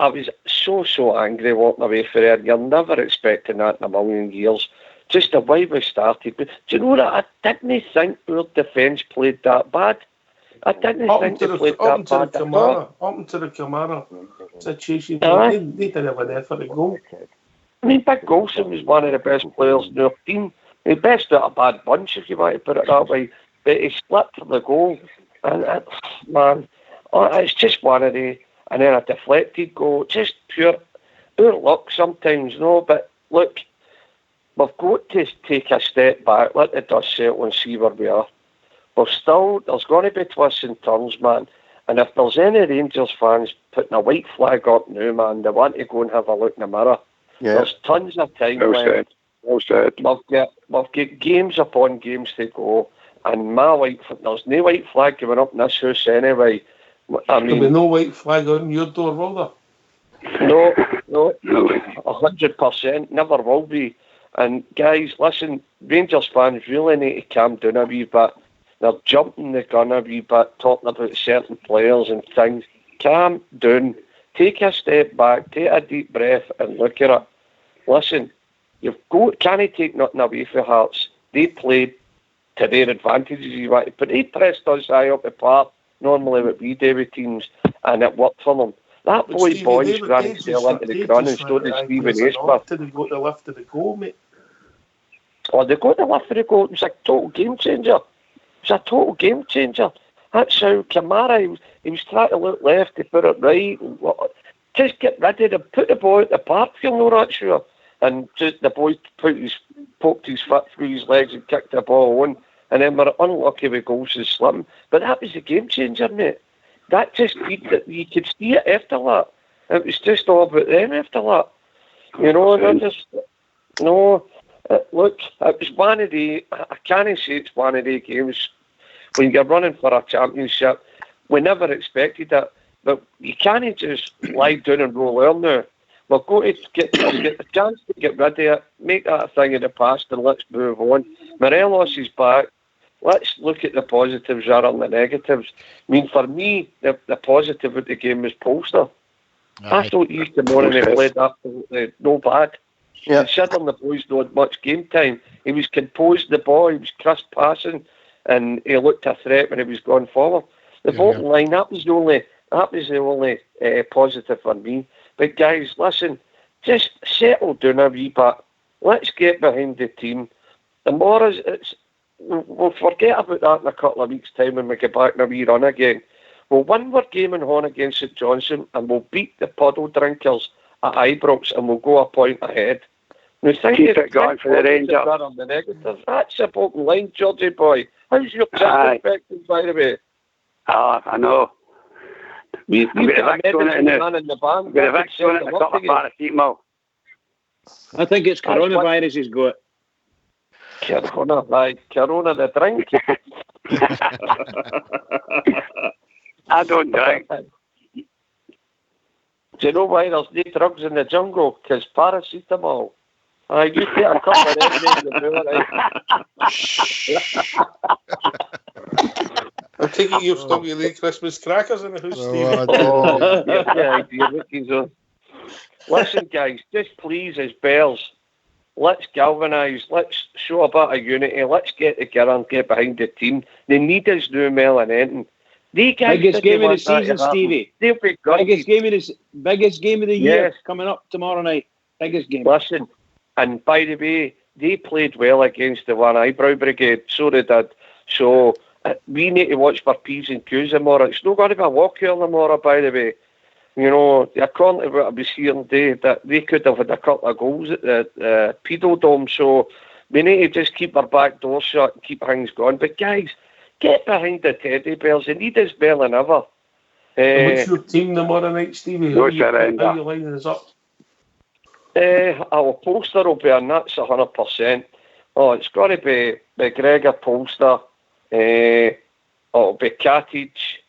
I was so angry walking away from there. You're never expecting that in a million years. Just the way we started. But do you know that I didn't think our defence played that bad. I didn't think they played that bad at all. Up to the Kamara situation, they didn't have an effort to go. I mean, Big Golson was one of the best players in our team. The best out of a bad bunch, if you want to put it that way. But he slipped for the goal. And, it's just one of the... And then a deflected goal. Just pure luck sometimes, no? But look, we've got to take a step back, let the dust settle and see where we are. There's going to be twists and turns, man. And if there's any Rangers fans putting a white flag up now, man, they want to go and have a look in the mirror. Yeah. There's tons of time left. Well said. We've got games upon games to go. And there's no white flag going up in this house anyway. I mean, there'll be no white flag on your door, will there? No, 100%, never will be. And guys, listen, Rangers fans really need to calm down a wee bit. They're jumping the gun a wee bit, talking about certain players and things. Calm down, take a step back, take a deep breath and look at it. Listen, can't take nothing away from Hearts. They played to their advantages, you want to put. They pressed us high up the park. Normally what we do with teams, and it worked for them. That boys ran and fell into the ground and stood to Stephen Naismith. Did they go to the left of the goal, mate? Oh, they got the left of the goal. It was a total game changer. That how Kamara, he was trying to look left to put it right. Just get rid of them. Put the ball at the park, feel no right sure. And just the boy poked his foot through his legs and kicked the ball on. And then we're unlucky with goals and slipping. But that was a game changer, mate. That just you could see it after that. It was just all about them after that. You know, look, it was one of the, I can't say it's one of the games when you're running for a championship. We never expected that. But you can't just lie down and roll out now. We're going to get the chance to get rid of it, make that a thing of the past, and let's move on. Morelos is back. Let's look at the positives rather than the negatives. I mean, for me, the positive of the game was Polster. I thought he came on and he played absolutely no bad. Yeah. Considering the boys don't had much game time, he was composed the ball, he was crisp passing, and he looked a threat when he was going forward. The bottom line, that was the only positive for me. But guys, listen, just settle down a wee bit. Let's get behind the team. The more we'll forget about that in a couple of weeks' time when we get back in a wee run again. We'll win our game in Horn against St Johnstone and we'll beat the puddle drinkers at Ibrox and we'll go a point ahead. Now, keep it going for the Rangers. That's the bottom line, Georgie boy. How's your chest infection, by the way? I know. We've got a medicine man in the band. We've got a couple of paracetamol. I think it's coronavirus he's got. Corona the drink. I don't drink. Do you know why there's no drugs in the jungle? Because paracetamol. You take a couple of I'm taking you've still got the Christmas crackers in the house, Steve. Listen, guys, just please, as Bears, let's galvanise, let's show a bit of unity, let's get together and get behind the team. They need us now more than anything. Biggest game of the season, Stevie. Biggest game of the year coming up tomorrow night. Biggest game. Listen, and by the way, they played well against the One Eyebrow Brigade, so they did. So we need to watch for P's and Q's tomorrow. It's not going to be a walk here tomorrow, by the way. You know, according to what I was hearing today, that they could have had a couple of goals at the Pedo Dome. So We need to just keep our back door shut and keep things going. But guys, get behind the teddy bears. They need us more than ever. What's your team tomorrow night, Stevie? How you lining us up? Our Polster will be on that's 100%. Oh, it's got to be McGregor, Polster. It'll be Cottage.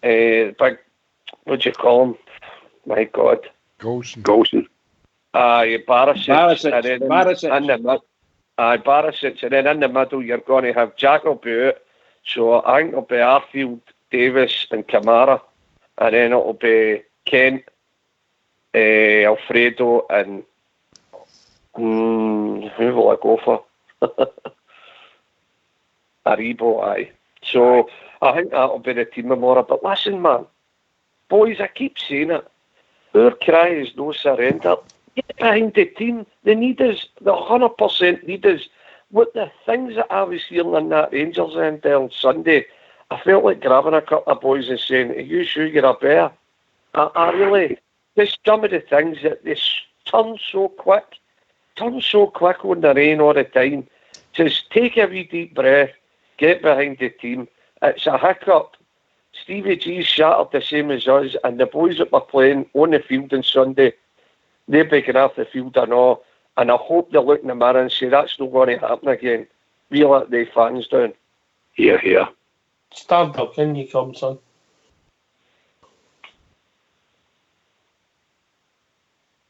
Big, what do you call him? My God. Golson. Barisic. Barisic. And then in the middle, you're going to have Jack will be out. So I think it'll be Arfield, Davis, and Kamara. And then it'll be Kent, Alfredo, and who will I go for? Aribo, aye. So I think that'll be the team tomorrow. But listen, man, boys, I keep saying it. Our cry is no surrender. Get behind the team. They need us. The 100% need us. What the things that I was hearing in that Rangers end there on Sunday, I felt like grabbing a couple of boys and saying, "Are you sure you're a bear?" I really, just some of the things that they turn so quick on the rain all the time. Just take a wee deep breath, get behind the team. It's a hiccup. Stevie G's shattered the same as us, and the boys that were playing on the field on Sunday, they're picking off the field and all. And I hope they look in the mirror and say, that's not going to happen again. We let the fans down. Here. Stand up, can you come, son?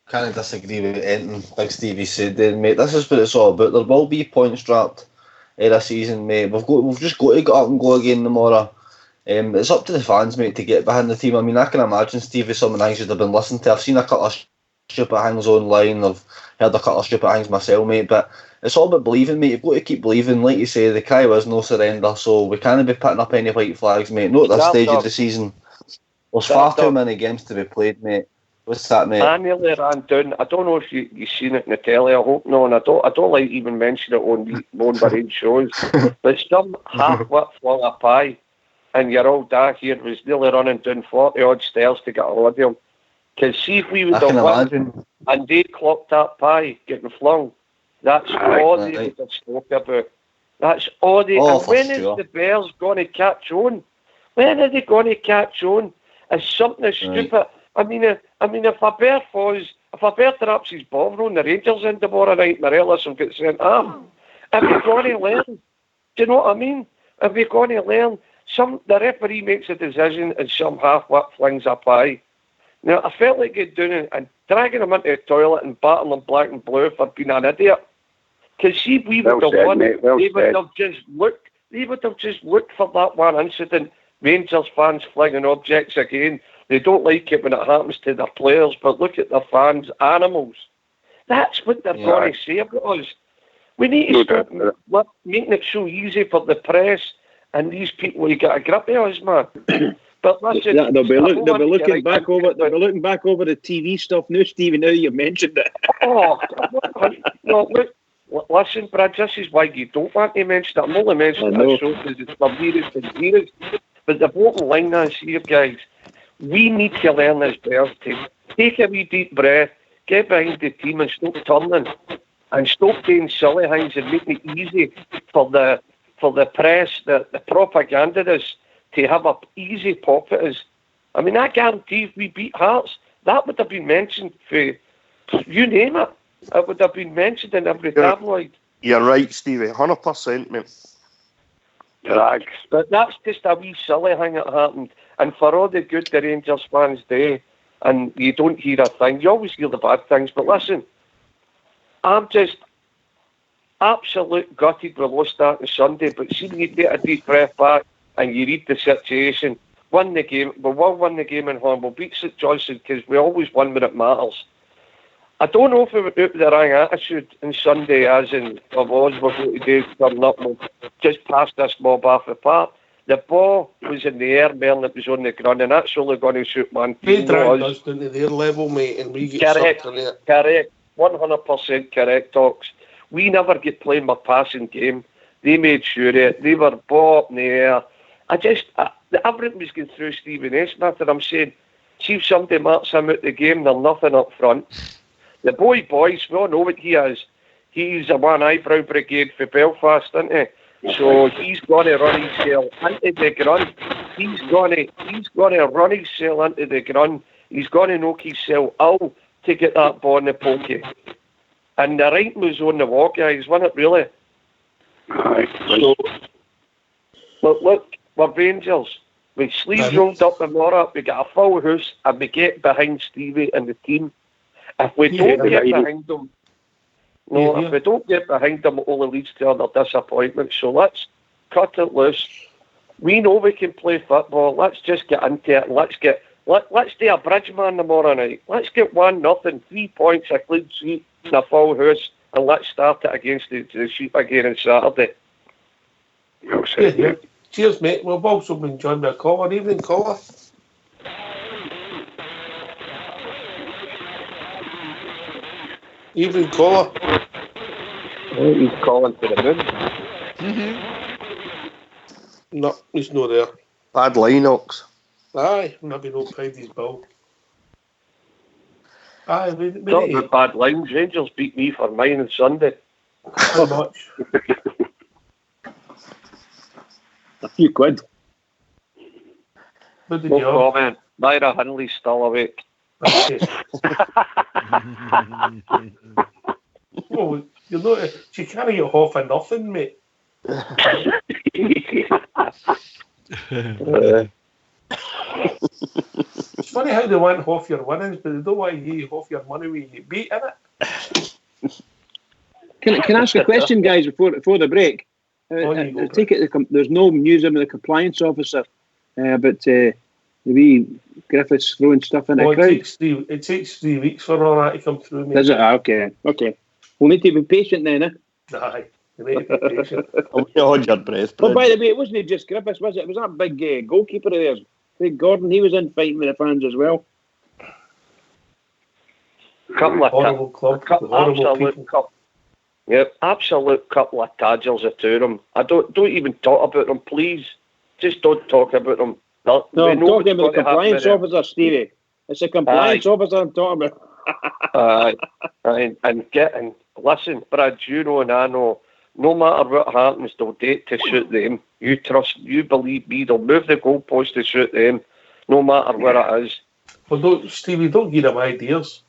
Can't disagree with anything Big Stevie said then, mate. This is what it's all about. There will be points dropped this season, mate. We've just got to get up and go again tomorrow. It's up to the fans, mate, to get behind the team. I mean, I can imagine, Stevie, some of the things you'd have been listening to. I've seen a couple of stupid things online. I've heard a couple of stupid things myself, mate. But it's all about believing, mate. You've got to keep believing. Like you say, the cry was no surrender. So we can't be putting up any white flags, mate. Not at this stage of the season. There's far too many games to be played, mate. What's that, mate? I nearly ran down. I don't know if you've seen it in the telly. I hope no, and I don't like even mention it on my own shows. But some half-wit flung a pie, and your old dad here was nearly running down 40 odd stairs to get a hold of him. Because see if we would have won, and they clocked that pie getting flung. That's all they would have spoke about. That's all they. And when is the Bears going to catch on? When are they going to catch on? It's something stupid. I mean, if a bear traps his ball on the Rangers in tomorrow night, Morelos will get sent off. If we're going to learn, do you know what I mean? If we're going to learn, the referee makes a decision and some half-wit flings a pie. Now, I felt like getting down and dragging him into the toilet and battering him black and blue for being an idiot. Because see, we would have won. They would have just looked for that one incident. Rangers fans flinging objects again. They don't like it when it happens to their players, but look at their fans, animals. That's what they're going to say about us. We need to stop making it so easy for the press and these people to get a grip of us, man. But listen, they'll be looking back over the TV stuff now, Stevie. Now you've mentioned it. No, look. Listen, Brad, this is why you don't want to mention it. I'm only mentioning it so because it's for years and years. But the bottom line is here, guys. We need to learn this Bears team. Take a wee deep breath, get behind the team and stop turning and stop doing silly things and making it easy for the press, the propagandists to have an easy pop at us. I mean, I guarantee if we beat Hearts, that would have been mentioned for, you name it. It would have been mentioned in every tabloid. You're right, Stevie. 100%, mate. Drags. But that's just a wee silly thing that happened. And for all the good the Rangers fans do, and you don't hear a thing, you always hear the bad things. But listen, I'm just absolute gutted we lost that on Sunday. But see, when you take a deep breath back and you read the situation, win the game. We will win the game in home. We'll beat St Johnstone because we always win when it matters. I don't know if we were out with the wrong attitude on Sunday, as in, we're going to do turn up, we'll just pass this mob off the park. The ball was in the air more than it was on the ground, and that's only going to suit one team. They dragged us down to their level, mate, and we get sucked in it. Correct. 100% correct, Talks. We never get playing my passing game. They made sure of it. They were ball up in the air. Everything was going through Stephen Naismith, and I'm saying, see if somebody marks him out the game, they're nothing up front. The boys, we all know what he is. he's a one eyebrow brigade for Belfast, isn't he? So he's going to run himself into the ground. He's going to run himself into the ground. He's going to knock himself out to get that ball in the pocket. And the writing was on the wall, guys, wasn't it, really? So, look, we're Rangers. We sleeves rolled up tomorrow, we get a full house, and we get behind Stevie and the team. If we don't get behind them, if we don't get behind them, it only leads to other disappointment. So let's cut it loose. We know we can play football. Let's just get into it. Let's do a bridge man tomorrow night. Let's get 1-0, 3 points, a clean sheet, and a full house, and let's start it against the Sheep again on Saturday. Cheers, mate. We've also been joined by a caller. Evening, caller. Evening, caller. Oh, he's calling to the moon. No, he's not there. Bad Linux. Aye, maybe not paid his bill. Aye, Not about bad lines. Rangers beat me for mine on Sunday. How much? A few quid. What did No you have? comment. Myra Hinley's still awake. Okay. Oh, you're not. She can't get half of nothing, mate. It's funny how they want half your winnings, but they don't want to give you half your money when you get beat, innit? Can I ask a question, guys, before the break? I take it there's no news of the compliance officer, but the wee Griffiths throwing stuff in the crowd. It takes 3 weeks for all that to come through, mate. Does it? Okay. We'll need to be patient then, eh? Aye, you need to be patient. Hold your breath, But by the way, it wasn't just Griffiths, was it? It was that big goalkeeper of theirs, Craig Gordon. He was in fighting with the fans as well. Horrible club, horrible people. Absolute couple of tadgers, the two of them. I don't even talk about them, please. Just don't talk about them. No, I'm talking about the compliance officer, Stevie. It's a compliance officer I'm talking about. And listen, Brad, you know and I know, no matter what happens, they'll date to shoot them. You believe me, they'll move the goalpost to shoot them, no matter where it is. Well, Stevie, don't give them ideas.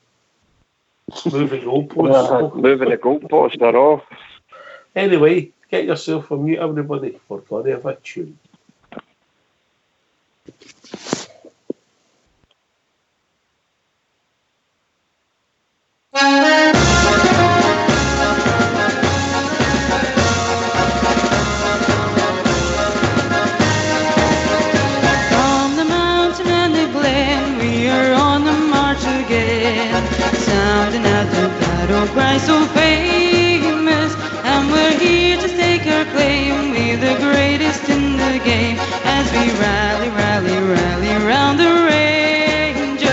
Moving goalposts. Moving the goalpost, they're off. Anyway, get yourself a mute, everybody, for bloody of a tune. From the mountain and the glen, we are on the march again, sounding out the battle cry so famous, and we're here to stake our claim. We're the greatest in the game as we rally, rally, rally round the Rangers.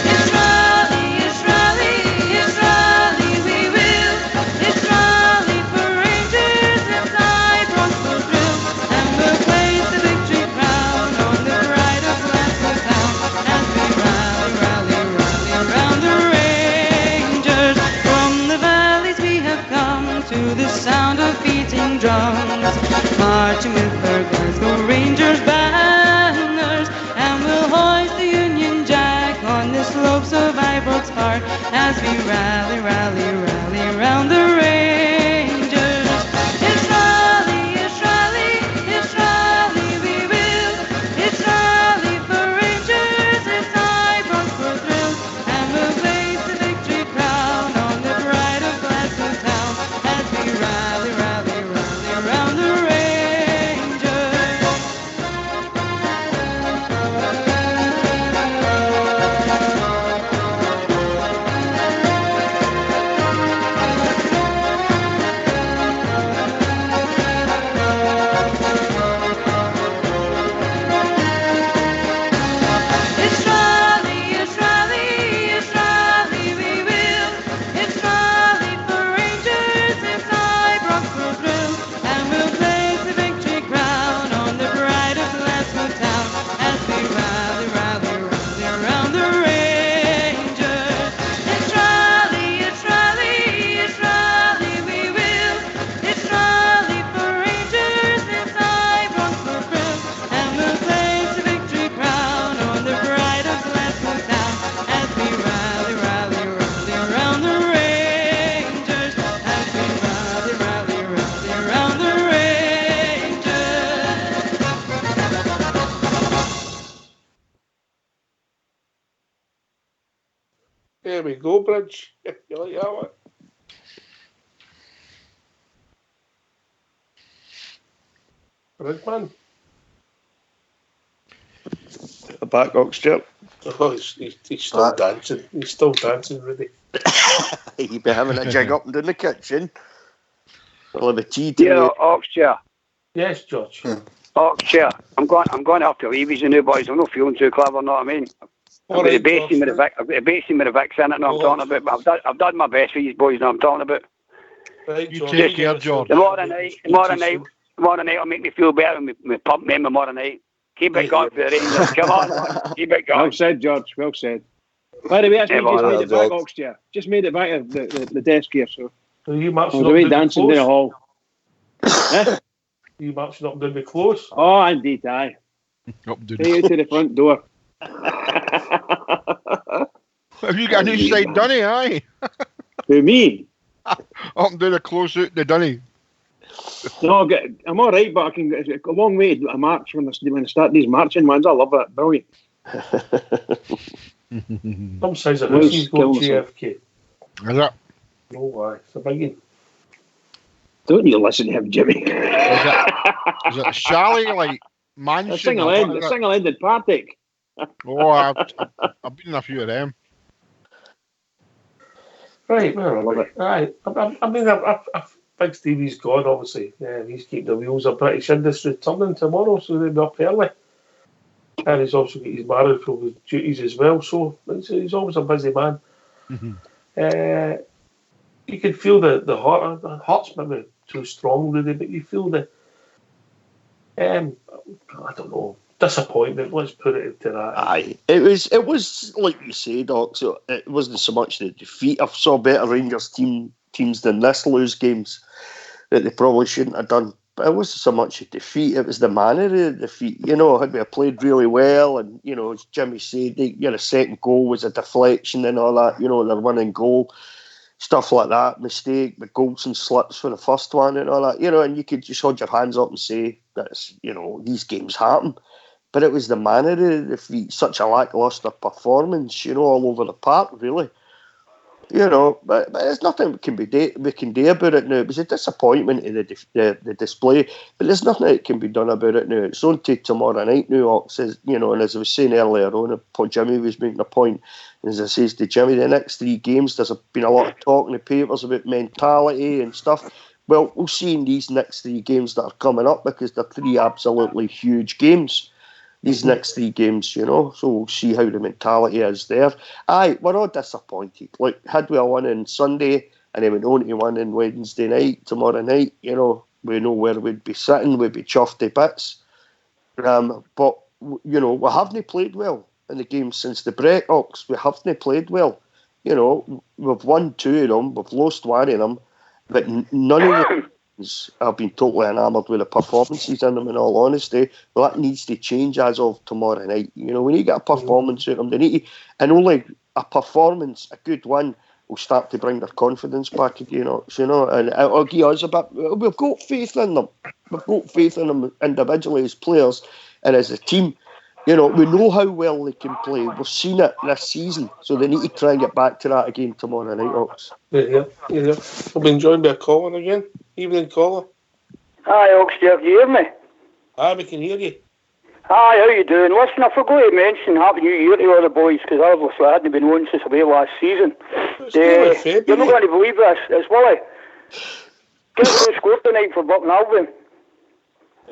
It's rally, it's rally, it's rally, we will. It's rally for Rangers, it's Ibrox will thrill, and we'll place the victory crown on the pride of Glasgow town as we rally, rally, rally round the Rangers. From the valleys we have come to the sound of beating drums, marching with our Glasgow Rangers banners, and we'll hoist the Union Jack on the slopes of Ibrox Park as we rally, rally, rally round the Rangers. It's rally, it's rally, it's rally, we will. It's rally for Rangers, it's Ibrox for thrill, and we'll place the victory crown on the pride of Glasgow town as we rally, rally, rally round the Rangers. we go, Bridge. You like that one? Bridgeman. Back, Oxford. Oh, he's still dancing. He's still dancing, Rudy. He'd be having a jig up and down the kitchen. We'll have a tea Yeah, Oxford. Yes, George. Oxford. I'm going to have to leave you new boys. I'm not feeling too clever, know what I mean? I've got the basing with the Vic. I've got the basing with the Vicks in it. Now I'm talking about. But I've done my best for you boys. Now I'm talking about. Right, you take care, George. Tomorrow night will make me feel better. Me pump me tomorrow night. Keep it going for the Rangers. Come on, man. Keep it going. Well said, George. Well said. By the way, that's me just made it back, Oxford. Just made it back of the desk here, so. Are you matching up away dancing down the hall. You matching up down the close? Oh, indeed, aye. Up to the front door. Have you got a new side dunny, aye? Who, me? Up and down the close out the dunny. No, I'm all right, but I can. It's a long way to march when I start these marching ones. I love it. Brilliant. Some size of this, he's going JFK. Is that? No way. It's a biggie. Don't you listen to him, Jimmy? Is it a chalet, like, mansion? A single-ended party. Oh, I've been in a few of them. Right, well, right. I mean, Big Stevie's gone, obviously. Yeah, he's keeping the wheels of British industry turning tomorrow, so they'll be up early. And he's also got his marital duties as well, so he's always a busy man. Mm-hmm. You can feel the heart's maybe too strong, really, but you feel the, I don't know, disappointment. Let's put it to that. Aye, it was like you say, Doc. So it wasn't so much the defeat. I saw better Rangers teams than this lose games that they probably shouldn't have done. But it wasn't so much a defeat. It was the manner of the defeat. You know, had we played really well, and you know, as Jimmy said, your second goal was a deflection and all that. You know, their winning goal. Stuff like that, mistake, the Goldson slips for the first one and all that, you know, and you could just hold your hands up and say that's, you know, these games happen. But it was the manner of the defeat, such a lacklustre performance, you know, all over the park, really. You know, but there's nothing we can do about it now. It was a disappointment in the display, but there's nothing that can be done about it now. It's on to tomorrow night now, Ox, you know, and as I was saying earlier on, Jimmy was making a point, and as I says to Jimmy, the next 3 games, there's been a lot of talk in the papers about mentality and stuff. Well, we'll see in these next 3 games that are coming up, because they're 3 absolutely huge games. These next 3 games, you know, so we'll see how the mentality is there. Aye, we're all disappointed. Like, had we a win on Sunday and then went on to win on Wednesday night, tomorrow night, you know, we know where we'd be sitting, we'd be chuffed to bits. But, you know, we haven't played well in the games since the break, Ox. We haven't played well. You know, we've won 2 of them, we've lost 1 of them, but none of them. I've been totally enamoured with the performances in them, in all honesty. Well, that needs to change as of tomorrow night. You know, we need to get a performance out of them. They need to, and only a performance, a good one, will start to bring their confidence back again. You know, and it'll give us a bit. We've got faith in them. We've got faith in them individually as players and as a team. You know, we know how well they can play. We've seen it this season, so they need to try and get back to that again tomorrow night, Ox. Yeah. I've been joined by a caller again. Evening, caller. Hi, Oxford, do you hear me? Aye, we can hear you. Hi, how you doing? Listen, I forgot to mention Happy New Year to all the boys, because obviously I hadn't been on since away last season. You're not going to believe this. It's Willie. Guess who scored tonight for Burton Albion?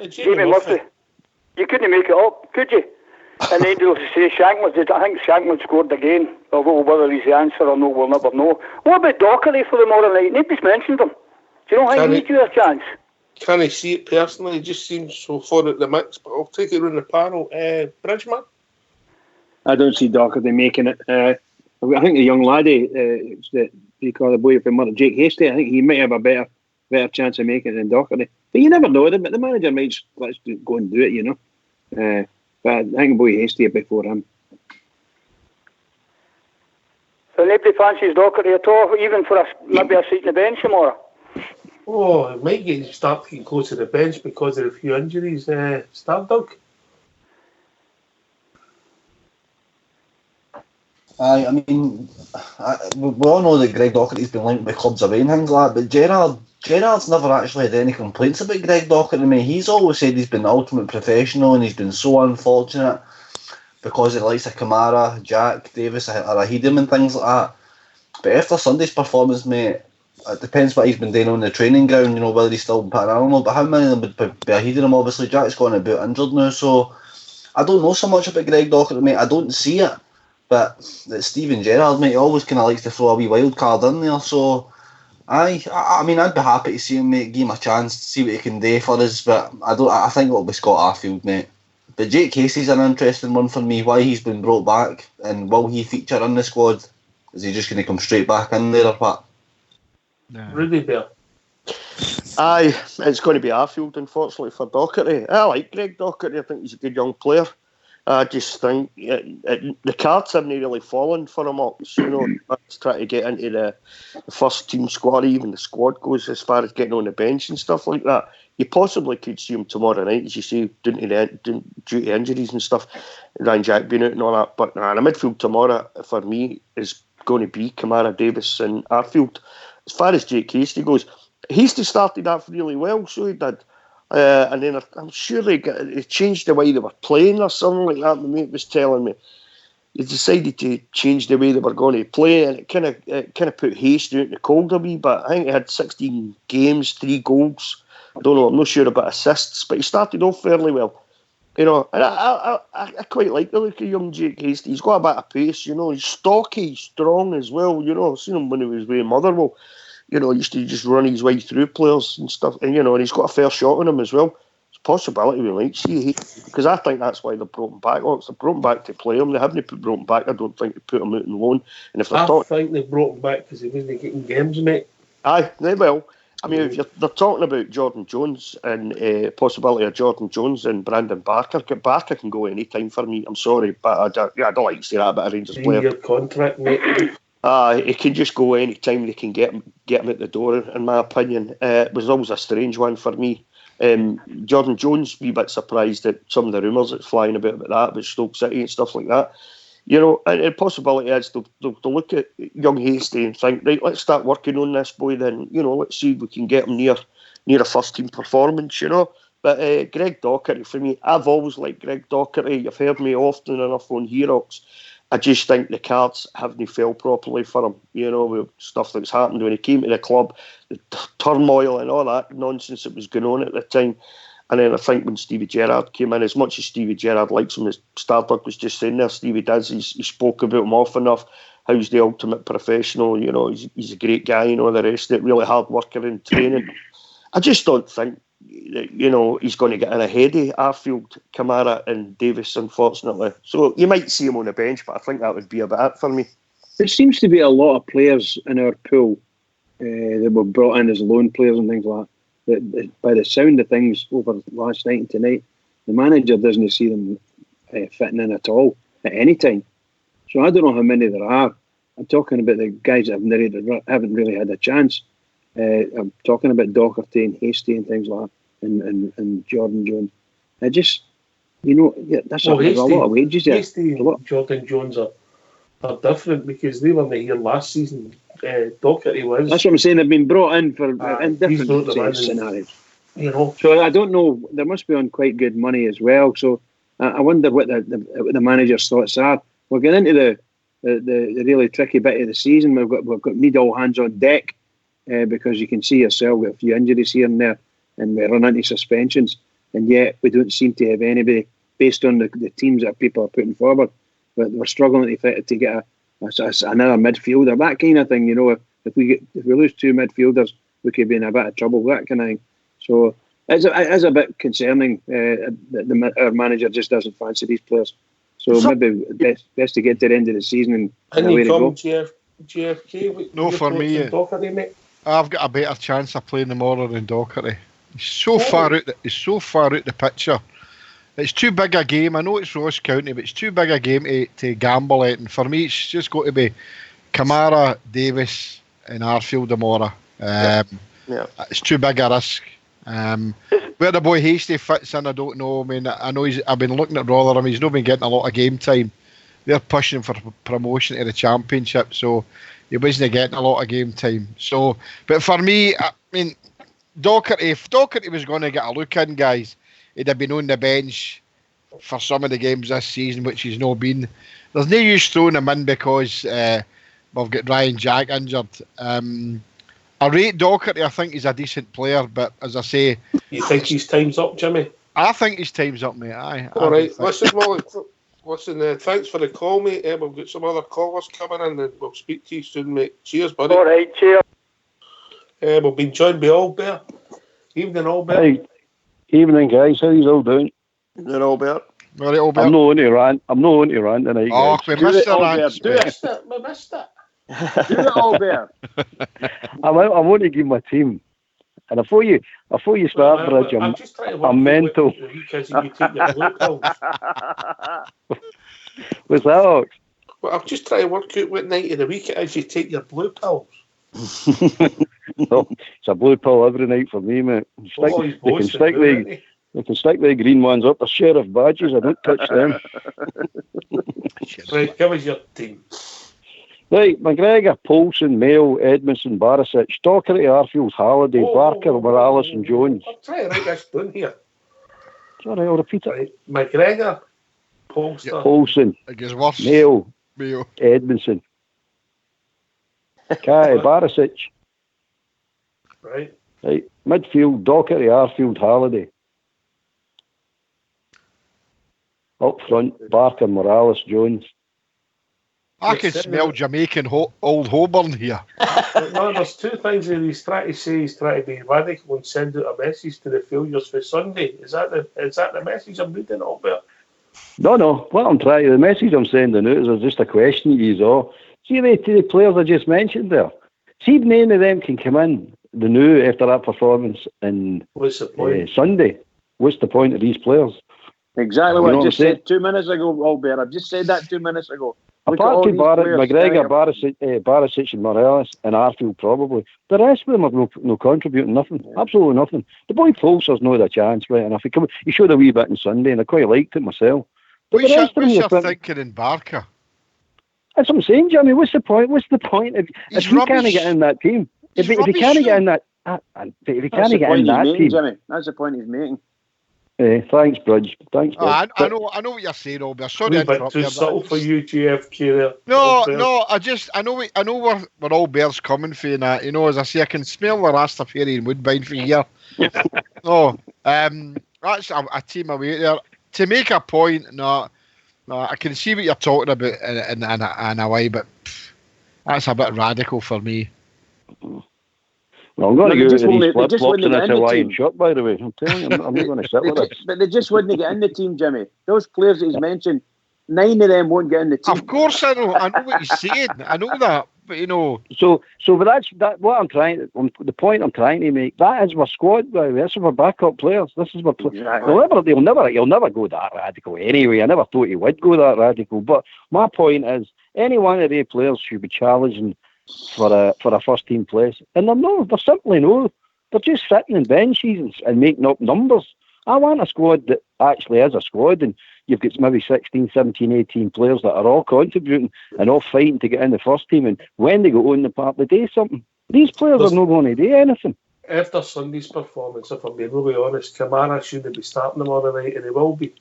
Jamie Murphy. You couldn't make it up, could you? And then they'll say Shankland. I think Shankland scored again. Although whether he's the answer or no, we'll never know. What about Doherty for tomorrow night? Nobody's mentioned him. Do you know how he needs you a chance? Can I see it personally? It just seems so far at the mix, but I'll take it around the panel. Bridgeman? I don't see Doherty making it. I think the young laddie, that you call the boy from Mother, Jake Hasty, I think he might have a better chance of making it than Doherty. But you never know. The manager might just let's go and do it, you know. But I think boy Hasty before him. So nobody fancies Doherty at all, even for maybe a seat in the bench tomorrow? Oh, it might start getting close to the bench because of a few injuries. Stardog? I mean, we all know that Greg Docherty's been linked with clubs away and things like that, but Gerrard's never actually had any complaints about Greg Docherty. I mean, he's always said he's been the ultimate professional and he's been so unfortunate because he likes a Kamara, Jack, Davis, or a Heedham and things like that. But after Sunday's performance, mate, it depends what he's been doing on the training ground, you know, whether he's still putting, I don't know, but how many of them would be a Heedham? Obviously, Jack's gone about injured now, so I don't know so much about Greg Docherty, mate. I don't see it. But it's Steven Gerrard, mate, he always kind of likes to throw a wee wild card in there, so I mean, I'd be happy to see him, mate, give him a chance, see what he can do for us, but I think it'll be Scott Arfield, mate. But Jake Casey's an interesting one for me, why he's been brought back, and will he feature in the squad? Is he just going to come straight back in there or what? Rudy Bear. Aye, it's going to be Arfield, unfortunately, for Docherty. I like Greg Docherty, I think he's a good young player. I just think the cards haven't really fallen for him, you know. He's trying to get into the first team squad, even the squad goes as far as getting on the bench and stuff like that. You possibly could see him tomorrow night, as you say, due to injuries and stuff, Ryan Jack being out and all that. But the midfield tomorrow, for me, is going to be Kamara, Davis and Arfield. As far as Jake Hasty goes, Hasty started off really well, so he did. And then I'm sure they changed the way they were playing or something like that. My mate was telling me they decided to change the way they were going to play, and it kind of put Hasty out in the cold a wee bit. I think he had 16 games, 3 goals. I don't know. I'm not sure about assists, but he started off fairly well. You know, and I quite like the look of young Jake Hasty. He's got a bit of pace. You know, he's stocky, strong as well. You know, I've seen him when he was with Motherwell. You know, he used to just run his way through players and stuff. And, you know, and he's got a fair shot on him as well. It's a possibility we might see. Because I think that's why they're brought him back. They're brought him back to play him. They haven't brought him back. I don't think they put him out on loan. And if I think they brought him back because he wasn't getting games, mate. Aye, they will. I mean, if they're talking about Jordan Jones and possibility of Jordan Jones and Brandon Barker. Barker can go any time for me. I'm sorry, but I don't like to say that about a Rangers player. 3-year contract, mate. He can just go any time they can get him out the door, in my opinion. It was always a strange one for me. Jordan Jones, a wee bit surprised at some of the rumours that's flying about that, about Stoke City and stuff like that. You know, and the possibility is they'll look at young Hasty and think, right, let's start working on this boy then. You know, let's see if we can get him near a first-team performance, you know. But Greg Docherty, for me, I've always liked Greg Docherty. You've heard me often enough on Heroes. I just think the cards haven't fell properly for him, you know, with stuff that's happened when he came to the club, the turmoil and all that nonsense that was going on at the time. And then I think when Stevie Gerrard came in, as much as Stevie Gerrard likes him, as Starbuck was just saying there, Stevie does, he spoke about him often enough, how he's the ultimate professional, you know, he's a great guy, you know, the rest of it, really hard worker in training. I just don't think, you know, he's going to get in ahead of Arfield, Kamara and Davis, unfortunately. So you might see him on the bench, but I think that would be about it for me. There seems to be a lot of players in our pool that were brought in as loan players and things like that. By the sound of things over last night and tonight, the manager doesn't see them fitting in at all at any time. So I don't know how many there are. I'm talking about the guys that haven't really had a chance. I'm talking about Docherty and Hasty and things like that, and Jordan Jones. I just, you know, there's a lot of wages there. Hasty and Jordan Jones are different because they weren't here last season. Docherty was. That's what I'm saying. They've been brought in for in different scenarios. You know, so I don't know. They must be on quite good money as well. So I wonder what the manager's thoughts are. We're getting into the really tricky bit of the season. We've got need all hands on deck because you can see yourself with a few injuries here and there, and we run into suspensions, and yet we don't seem to have anybody based on the teams that people are putting forward. But we're struggling to get another midfielder, that kind of thing. You know, if we lose 2 midfielders, we could be in a bit of trouble. That kind of thing. So it's a bit concerning that our manager just doesn't fancy these players. So maybe best to get to the end of the season and away to go. JFK. No, for me, Docherty, mate? I've got a better chance of playing tomorrow than Docherty. He's so far out the picture. It's too big a game. I know it's Ross County, but it's too big a game to gamble at. And for me, it's just got to be Kamara, Davis, and Arfield tomorrow. It's too big a risk. Where the boy Hasty fits in, I don't know. I mean, I've been looking at Rotherham. He's not been getting a lot of game time. they're pushing for promotion to the Championship, so he wasn't getting a lot of game time. So, but for me, I mean, Docherty, if Docherty was going to get a look in, guys, he'd have been on the bench for some of the games this season, which he's not been. There's no use throwing him in because we've got Ryan Jack injured. I rate Docherty. I think he's a decent player, but as I say, you think his time's up, Jimmy? I think his time's up, mate. All right, listen, thanks for the call, mate. We've got some other callers coming in, and we'll speak to you soon, mate. Cheers, buddy. All right, cheers. We've been joined by Albert. Evening, Albert. Hey, evening, guys. How you all doing? Good, Albert. All right, Albert. I'm not on to rant tonight, Oh, guys. we missed the rant. We missed it. Do it, Albert. I want to give my team, and before you start, Bridge, I'm mental. Because you take your blue pills. What's that, Ox? Well, I'm just trying to work out what night of the week it is you take your blue pills. No, it's a blue pill every night for me, mate. They can stick the green ones up. The sheriff badges, I don't touch them. Right, give us your team. Right, McGregor, Poulsen, Mayo, Edmondson, Barisic, Docherty, Arfield, Halliday, Barker, Morales and Jones. I'm trying to write this down here. Sorry, I'll repeat it. Right. McGregor, Poulsen, Mayo, Edmondson, Barisic. Right. Midfield, Docherty, Arfield, Halliday. Up front, Barker, Morales, Jones. I can smell Jamaican old Holborn here. No, there's two things that he's trying to say. He's trying to be radical and send out a message to the failures for Sunday. Is that the message I'm reading, Albert? No. The message I'm sending out is just a question to you all. See the players I just mentioned there. See if none of them can come in the new after that performance in what's the point? Sunday. What's the point of these players? Exactly what I just said 2 minutes ago, Albert. I've just said that 2 minutes ago. Apart from McGregor, Barisic and Morales and Arfield probably. The rest of them are no contributing nothing. Yeah. Absolutely nothing. The boy Pulser's not a chance, right enough. He showed a wee bit on Sunday and I quite liked it myself. But what's your thinking in Barker? That's what I'm saying, Jimmy. What's the point? If he can't get in that team? If he can't get in that team, Jimmy, that's the point he's making. Thanks, Bridge. Thanks, Bridge. I know what you're saying, Albert. Sorry to interrupt you. Too subtle for you, GFK there. No. I know where Albert's coming from. That as I say, I can smell the Rastafarian Woodbine from here. That's a team away there. To make a point, no, I can see what you're talking about in a way, but that's a bit radical for me. Well, I'm going to go to these flip-flops and that's a Hawaiian shot, by the way. I'm telling you, I'm not going to sit with it. But they just wouldn't get in the team, Jimmy. Those players that he's mentioned, 9 of them won't get in the team. Of course I know. I know what he's saying. I know that. But, So but that's what I'm trying, the point I'm trying to make, that is my squad, by the way. This is my backup players. This is my He'll never go that radical anyway. I never thought he would go that radical. But my point is, any one of the players should be challenging for a first team place, and they're simply no. They're just sitting in benches and making up numbers. I want a squad that actually is a squad, and you've got maybe 16, 17, 18 players that are all contributing and all fighting to get in the first team. And when they go on the park, they do something. These players are not going to do anything. After Sunday's performance, if I'm being really honest, Kamara shouldn't be starting tomorrow night, and he will be.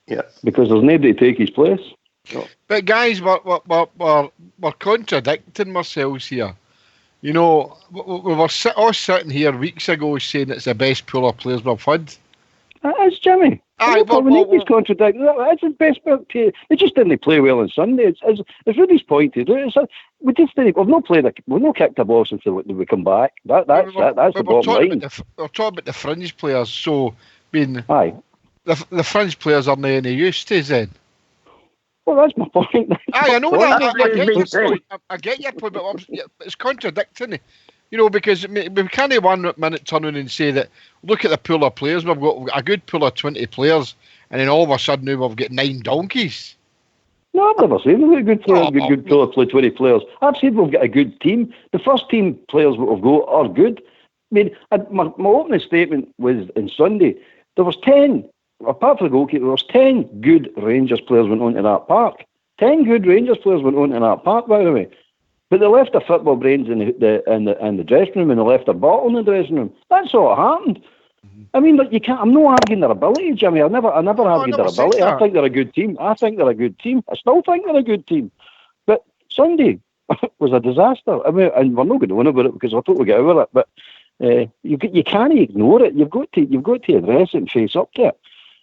Yeah, because there's nobody to take his place. But guys, we're contradicting ourselves here. We were all sitting here weeks ago saying it's the best pool of players we've had. That is, Jimmy. Nobody's contradicting. That's the best pool. They just didn't play well on Sunday. It's Rudy's point to do it. We just didn't. We've not kicked a ball since we come back. That's the bottom line. We're talking about the fringe players. So, the fringe players are not any use to us then. Well, that's my point. I know that. I get your point, but it's contradicting. Because we can't 1 minute turn around and say that, look at the pool of players, we've got a good pool of 20 players, and then all of a sudden now we've got 9 donkeys. No, I've never said we've got a good pool of 20 players. I've said we've got a good team. The first team players that we've got are good. I mean, my opening statement was on Sunday, there was 10. Apart from the goalkeeper, there was 10 good Rangers players went onto that park. 10 good Rangers players went on to that park, by the way. But they left their football brains in the dressing room, and they left their bottle in the dressing room. That's all that happened. I mean, like, you can't. I'm not arguing their ability, Jimmy. I never argued their ability. I think they're a good team. I still think they're a good team. But Sunday was a disaster. I mean, and we're not going to win about it because we're totally get over it. But you can't ignore it. You've got to address it and face up to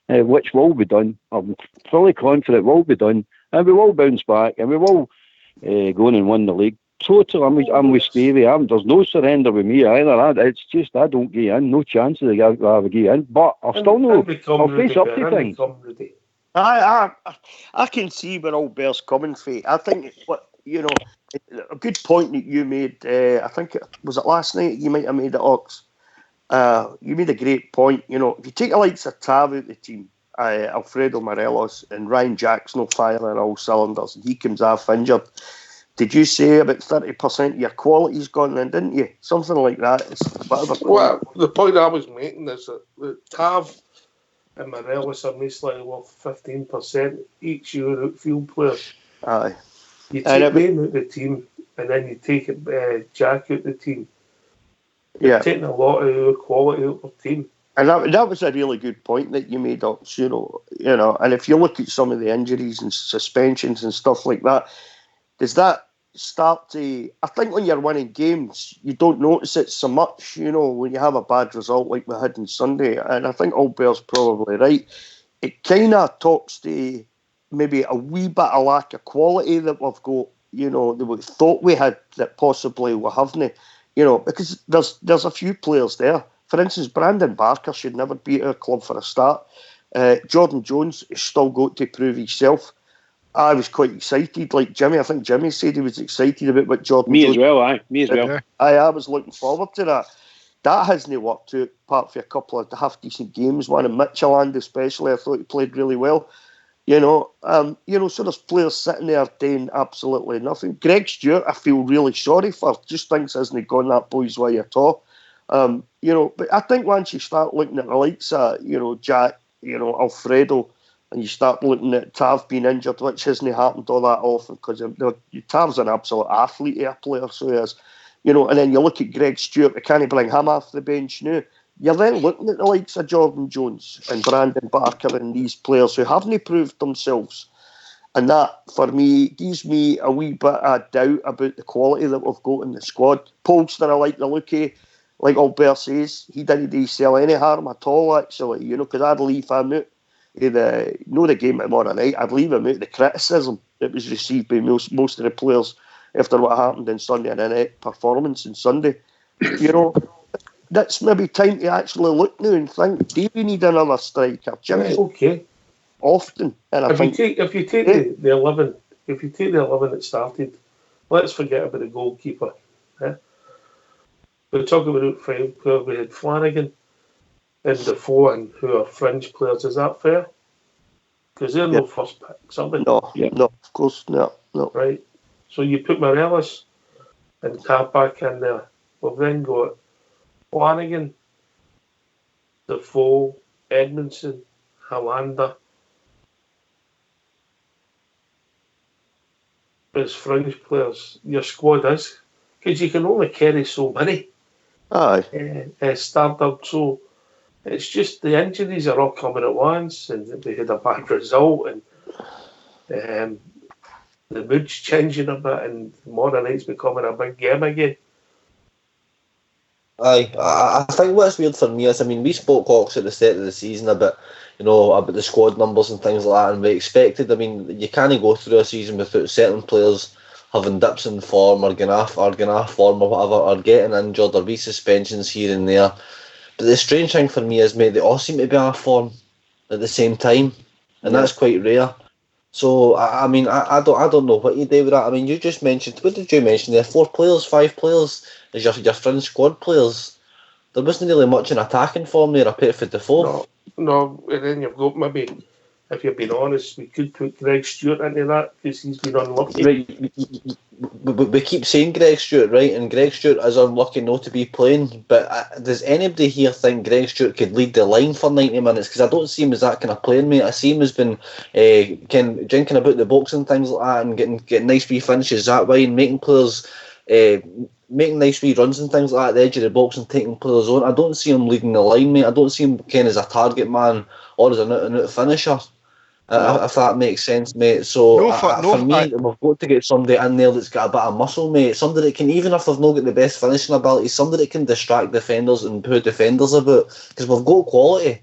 it, which will be done. I'm fully confident will be done, and we will bounce back, and we will go in and win the league. Total, I'm with Stevie. There's no surrender with me either. It's just I don't give in. No chance of I give in. But I'll still know. I'll face up to things. I can see where all Bear's coming from. I think a good point that you made. I think was it last night. You might have made it, Ox. You made a great point. If you take the likes of Tav out the team, Alfredo Morelos and Ryan Jack's not firing all cylinders, and he comes off injured. Did you say about 30% of your quality's gone then, didn't you? Something like that. Well, the point I was making is that Tav and Morelos are mostly worth 15% each year outfield players. Aye. You take them out the team, and then you take Jack out the team. You're taking a lot of the quality out of the team. And that was a really good point that you made, Ox, and if you look at some of the injuries and suspensions and stuff like that, does that start to... I think when you're winning games, you don't notice it so much, when you have a bad result like we had on Sunday. And I think Old Bear's probably right. It kind of talks to maybe a wee bit of lack of quality that we've got, that we thought we had that possibly we haven't, because there's a few players there. For instance, Brandon Barker should never be at our club for a start. Jordan Jones has still got to prove himself. I was quite excited, like Jimmy. I think Jimmy said he was excited about what Jordan Jones... Me as well. I was looking forward to that. That hasn't worked out, apart from a couple of half-decent games. One in Midtjylland especially, I thought he played really well. So there's players sitting there doing absolutely nothing. Greg Stewart, I feel really sorry for. Just thinks hasn't gone that boy's way at all. But I think once you start looking at the likes of, Jack, Alfredo, and you start looking at Tav being injured, which hasn't happened all that often, because Tav's an absolute athlete, a player, so he is. And then you look at Greg Stewart, they can't bring him off the bench now. You're then looking at the likes of Jordan Jones and Brandon Barker and these players who haven't proved themselves. And that, for me, gives me a wee bit of doubt about the quality that we've got in the squad. Polster, I like the look of. Like Albert says, he didn't sell any harm at all, actually, because I'd leave him out of the game tomorrow night. I'd leave him out of the criticism that was received by most of the players after what happened in Sunday night performance on Sunday. That's maybe time to actually look now and think, do we need another striker? Jimmy, okay. Often. And if you take the 11 that started, let's forget about the goalkeeper. We talk about outfield. We had Flanagan and Defoe, and who are fringe players. Is that fair? Because they're no first picks, are they? No, of course not. No. Right. So you put Morelos and Tav back in there. We've then got Flanagan, Defoe, Edmondson, Hollander as fringe players. Your squad is, because you can only carry so many. Aye. Startup. So it's just the injuries are all coming at once, and we had a bad result, and the mood's changing a bit, and tomorrow night's becoming a big game again. Aye, I think what's weird for me is, we spoke, Hawks, at the start of the season about the squad numbers and things like that, and we expected, you can't go through a season without certain players having dips in form or going off form or whatever, or getting injured or suspensions here and there. But the strange thing for me is, mate, they all seem to be off form at the same time, and that's quite rare. So, I don't know what you do with that. You just mentioned, what did you mention there? 4 players, 5 players as your fringe squad players. There wasn't really much in attacking form there apart from Defoe. No, and then you've got maybe if you're being honest, we could put Greg Stewart into that because he's been unlucky. Right, we keep saying Greg Stewart, right? And Greg Stewart is unlucky not to be playing. But does anybody here think Greg Stewart could lead the line for 90 minutes? Because I don't see him as that kind of player, mate. I see him as been drinking about the box and things like that, and getting nice wee finishes that way, and making players making nice wee runs and things like that at the edge of the box and taking players on. I don't see him leading the line, mate. I don't see him as a target man or as an out finisher. If that makes sense, mate. So for me, we've got to get somebody in there that's got a bit of muscle, mate. Somebody that can, even if they've not got the best finishing ability, somebody that can distract defenders and put defenders about. Because we've got quality.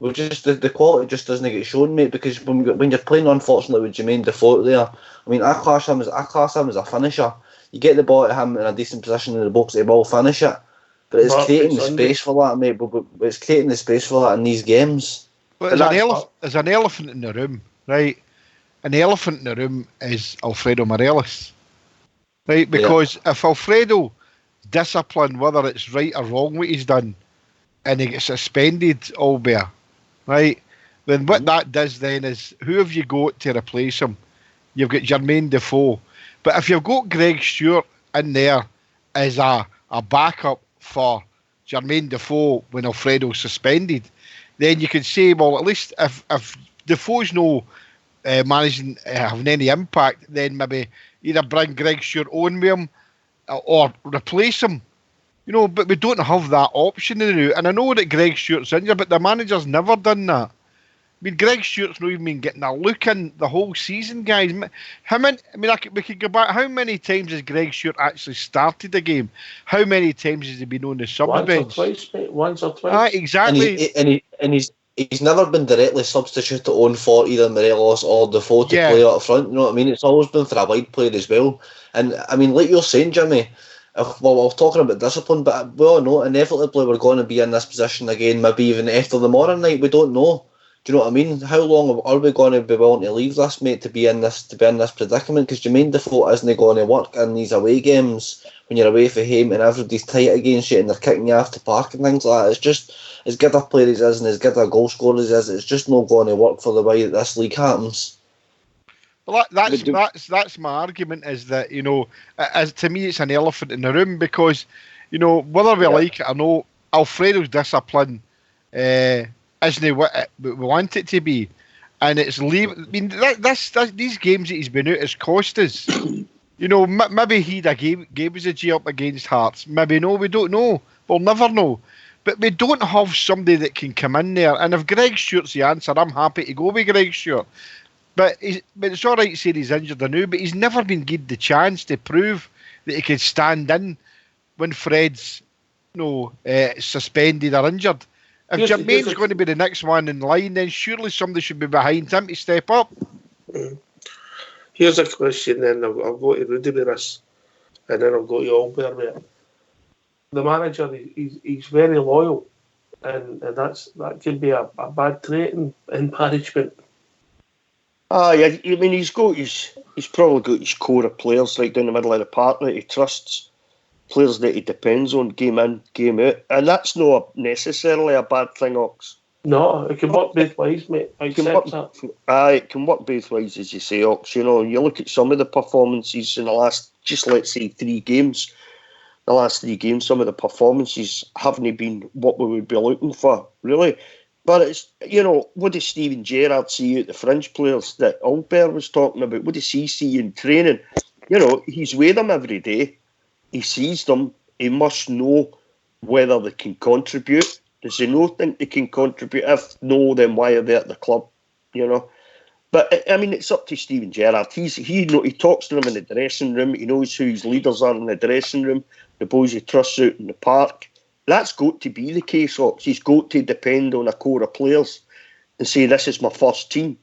We're just the quality just doesn't get shown, mate. Because when you're playing, unfortunately, with Jermaine Defoe there, I mean, I class him as a finisher. You get the ball at him in a decent position in the box, he will finish it. But it's creating the space for that, mate. But it's creating the space for that in these games. Well, there's an elephant in the room, right? An elephant in the room is Alfredo Morelos, right? Because if Alfredo discipline, whether it's right or wrong what he's done, and he gets suspended, albeit, right? Then what that does then is, who have you got to replace him? You've got Jermaine Defoe. But if you've got Greg Stewart in there as a backup for Jermaine Defoe when Alfredo's suspended, then you could say, well, at least if Defoe's no managing having any impact, then maybe either bring Greg Stewart on with him or replace him. You know, but we don't have that option now. And I know that Greg Stewart's injured, but the manager's never done that. I mean, Greg Stewart's not even been getting a look in the whole season, guys. How many? I mean, we could go back. How many times has Greg Stewart actually started the game? How many times has he been on the sub bench? Once or twice, mate. Once or twice. Exactly. And he's never been directly substituted on for either Morelos or Defoe to play up front. You know what I mean? It's always been for a wide player as well. And I mean, like you're saying, Jimmy, we're talking about discipline, but we all know inevitably we're going to be in this position again, maybe even after the morning night. We don't know. Do you know what I mean? How long are we going to be willing to leave this, mate, to be in this predicament? Because Jermaine Defoe isn't going to work in these away games when you're away from home and everybody's tight against you and they're kicking you off the park and things like that. It's just, as good a player as he is and as good a goal scorer as he is, it's just not going to work for the way that this league happens. Well, that's my argument, is that, you know, as to me it's an elephant in the room, because, you know, whether we like it or not, Alfredo's discipline isn't what we want it to be, and it's I mean, these games that he's been out has cost us. You know, maybe he'd have gave us a G up against Hearts. Maybe no, we don't know. We'll never know. But we don't have somebody that can come in there. And if Greg Stewart's the answer, I'm happy to go with Greg Stewart. But it's all right to say he's injured now, but he's never been given the chance to prove that he could stand in when Fred's suspended or injured. If Jermaine's going to be the next one in line, then surely somebody should be behind him to step up. Here's a question then. I'll go to Rudy with this, and then I'll go to Albert with it. The manager, he's very loyal, and that could be a bad trait in management. I mean, he's probably got his core of players right down the middle of the park that he trusts, players that he depends on game in, game out, and that's not necessarily a bad thing, Ox. No, it can work both ways, mate. It can work both ways, as you say, Ox. You know, you look at some of the performances in the last, just let's say, 3 games. The last 3 games, some of the performances haven't been what we would be looking for, really. But it's, you know, what does Steven Gerrard see out the fringe players that Albert was talking about? What does he see in training? You know, he's with them every day. He sees them. He must know whether they can contribute. Does he not think they can contribute? If no, then why are they at the club? You know. But I mean, it's up to Steven Gerrard. He talks to them in the dressing room. He knows who his leaders are in the dressing room. The boys he trusts out in the park. That's got to be the case, Ox. He's got to depend on a core of players and say, this is my first team.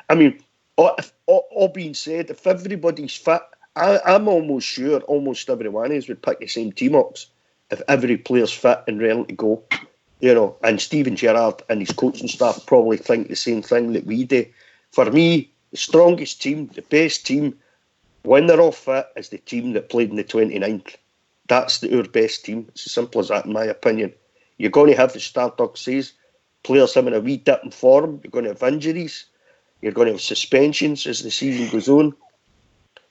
I mean, all being said, if everybody's fit, I'm almost sure almost everyone of us would pick the same team, Ox, if every player's fit and ready to go. You know, and Steven Gerrard and his coaching staff probably think the same thing that we do. For me, the strongest team, the best team, when they're all fit, is the team that played in the 29th. That's our best team. It's as simple as that, in my opinion. You're going to have, as Stardog says, players having a wee dip in form. You're going to have injuries. You're going to have suspensions as the season goes on.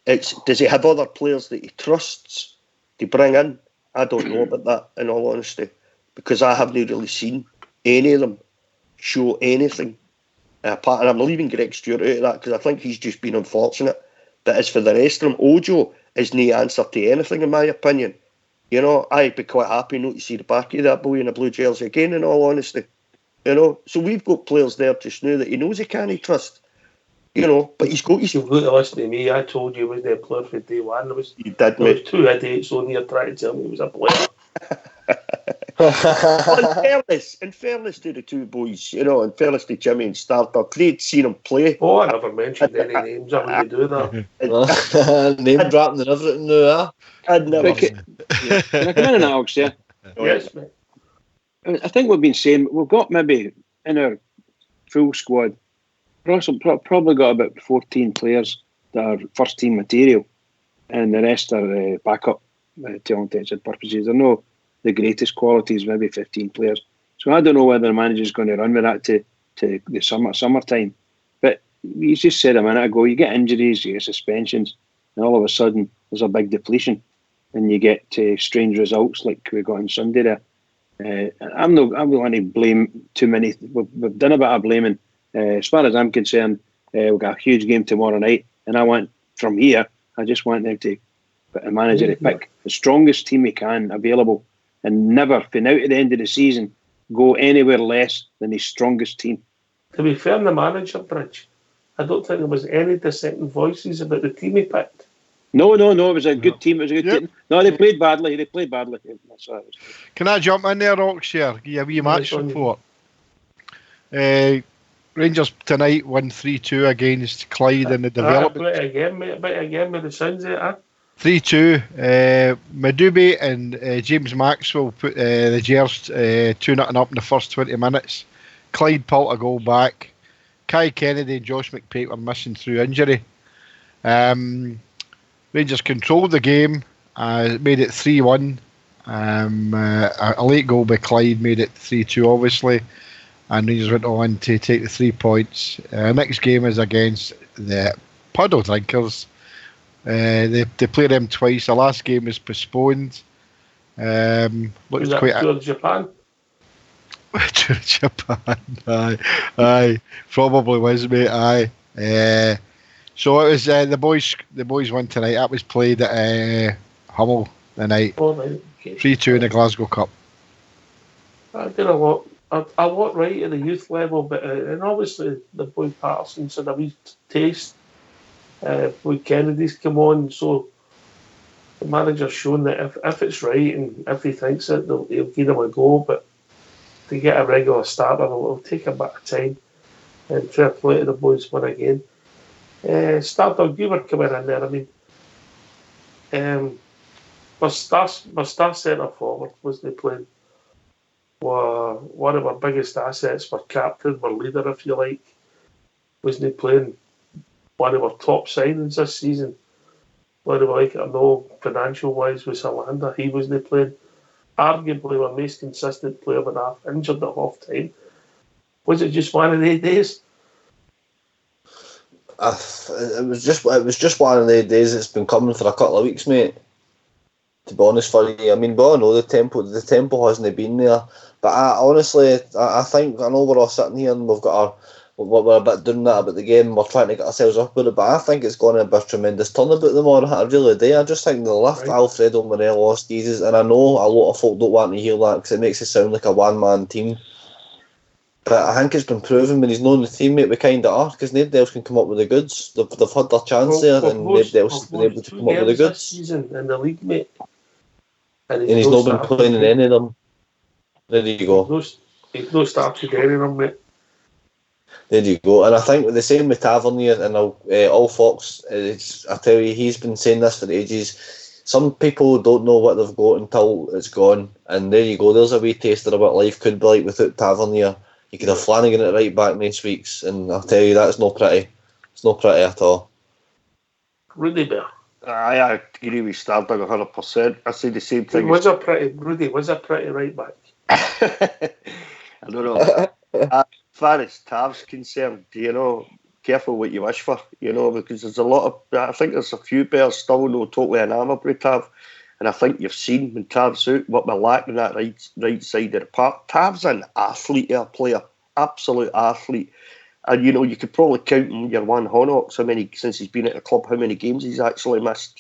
Does he have other players that he trusts to bring in? I don't know about that, in all honesty, because I haven't really seen any of them show anything. And I'm leaving Greg Stewart out of that because I think he's just been unfortunate. But as for the rest of them, Ojo is no answer to anything, in my opinion. You know, I'd be quite happy not to see the back of that boy in a blue jersey again, in all honesty. You know, so we've got players there just now that he knows he can't trust. You know, but he's got his... You've got to listen to me. I told you he wasn't a player for day one. There was 2 idiots on here trying to tell me he was a player. in fairness to the two boys, you know, in fairness to Jimmy and Starter, great seeing him play. Oh, I never mentioned any names. I wouldn't do that. Name dropping and everything now, I'd never. Can I come in and Alex, yeah? Yes, mate. I think we've been saying we've got maybe in our full squad, probably got about 14 players that are first team material, and the rest are backup to all intents and purposes. They're not the greatest qualities, maybe 15 players. So I don't know whether the manager's going to run with that to the summertime. But you just said a minute ago, you get injuries, you get suspensions, and all of a sudden there's a big depletion, and you get strange results like we got on Sunday there. I'm not going to blame too many. We've done a bit of blaming. As far as I'm concerned, we've got a huge game tomorrow night, and I just want them to put a manager to pick the strongest team he can available, and never, from out at the end of the season, go anywhere less than his strongest team. To be fair, in the manager bridge, I don't think there was any dissenting voices about the team he picked. No, it was a good team. It was a good team. No, they played badly. That's what it was. Can I jump in there, Oxshire? Give you a wee match report. Rangers tonight won 3-2 against Clyde in the development. Bit again with the sounds of it, 3-2. Madubi and James Maxwell put the Gers 2-0 up in the first 20 minutes. Clyde pulled a goal back. Kai Kennedy and Josh McPake were missing through injury. Rangers controlled the game, made it 3-1. A late goal by Clyde made it 3-2, obviously. And Rangers went on to take the 3 points. Next game is against the Puddle Drinkers. They play them twice. The last game is postponed. Was that towards Japan? Towards Japan, aye. Probably was, mate, aye. So it was the boys won tonight. That was played at Hummel tonight. 3-2 in the Glasgow Cup. I did a lot right at the youth level, but and obviously the boy Patterson's had a wee taste. Boy Kennedy's come on, so the manager's shown that if it's right and if he thinks it, he'll give him a go. But to get a regular starter, it'll take a bit of time. And fair play to the boys win again. Starter, you were coming in there. I mean, my star centre forward wasn't playing. One of our biggest assets, our captain, our leader, if you like, wasn't playing. One of our top signings this season, whether we like it or no, financial wise, was Helander. He wasn't playing. Arguably our most consistent player, but half injured at half time. Was it just one of the days? It was just one of the days that's been coming for a couple of weeks, mate. To be honest for you, I mean, we all know the tempo hasn't been there. But I think, I know we're all sitting here and we're a bit doing that about the game. We're trying to get ourselves up with it, but I think it's going to be a tremendous turnabout tomorrow. I really do. I just think they'll lift Alfredo Morelos Jesus, and I know a lot of folk don't want to hear that because it makes it sound like a one-man team. But I think it's been proven when he's known the teammate we kind of are, because nobody else can come up with the goods. They've had their chance there, and nobody else has been able to come up with the goods. Season in the league, mate. And he's not been playing in any of them. There you go. He's not started any of them, mate. There you go. And I think the same with Tavernier and All Fox. I tell you, he's been saying this for ages. Some people don't know what they've got until it's gone. And there you go. There's a wee taster of what life could be like without Tavernier. You could have Flanagan at right back next week's, and I'll tell you, that's not pretty. It's not pretty at all. Rudy Bear. I agree with Starbug 100%. I say the same thing. Rudy was a pretty right back. I don't know. As far as Tav's concerned, careful what you wish for, because there's a lot of. I think there's a few players still not totally enamoured with Tav, and I think you've seen when Tav's out what we're lacking that right side of the park. Tav's an athlete, a player, absolute athlete, and you could probably count in your one Honnox how many since he's been at the club, how many games he's actually missed,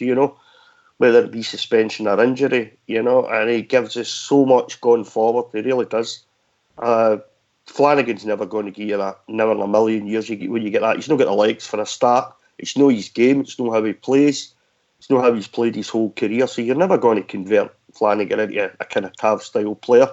whether it be suspension or injury, and he gives us so much going forward. He really does. Flanagan's never going to give you that. Never in a million years when you get that. He's not got the legs for a start. It's not his game. It's not how he plays. It's not how he's played his whole career. So you're never going to convert Flanagan into a kind of Tav-style player.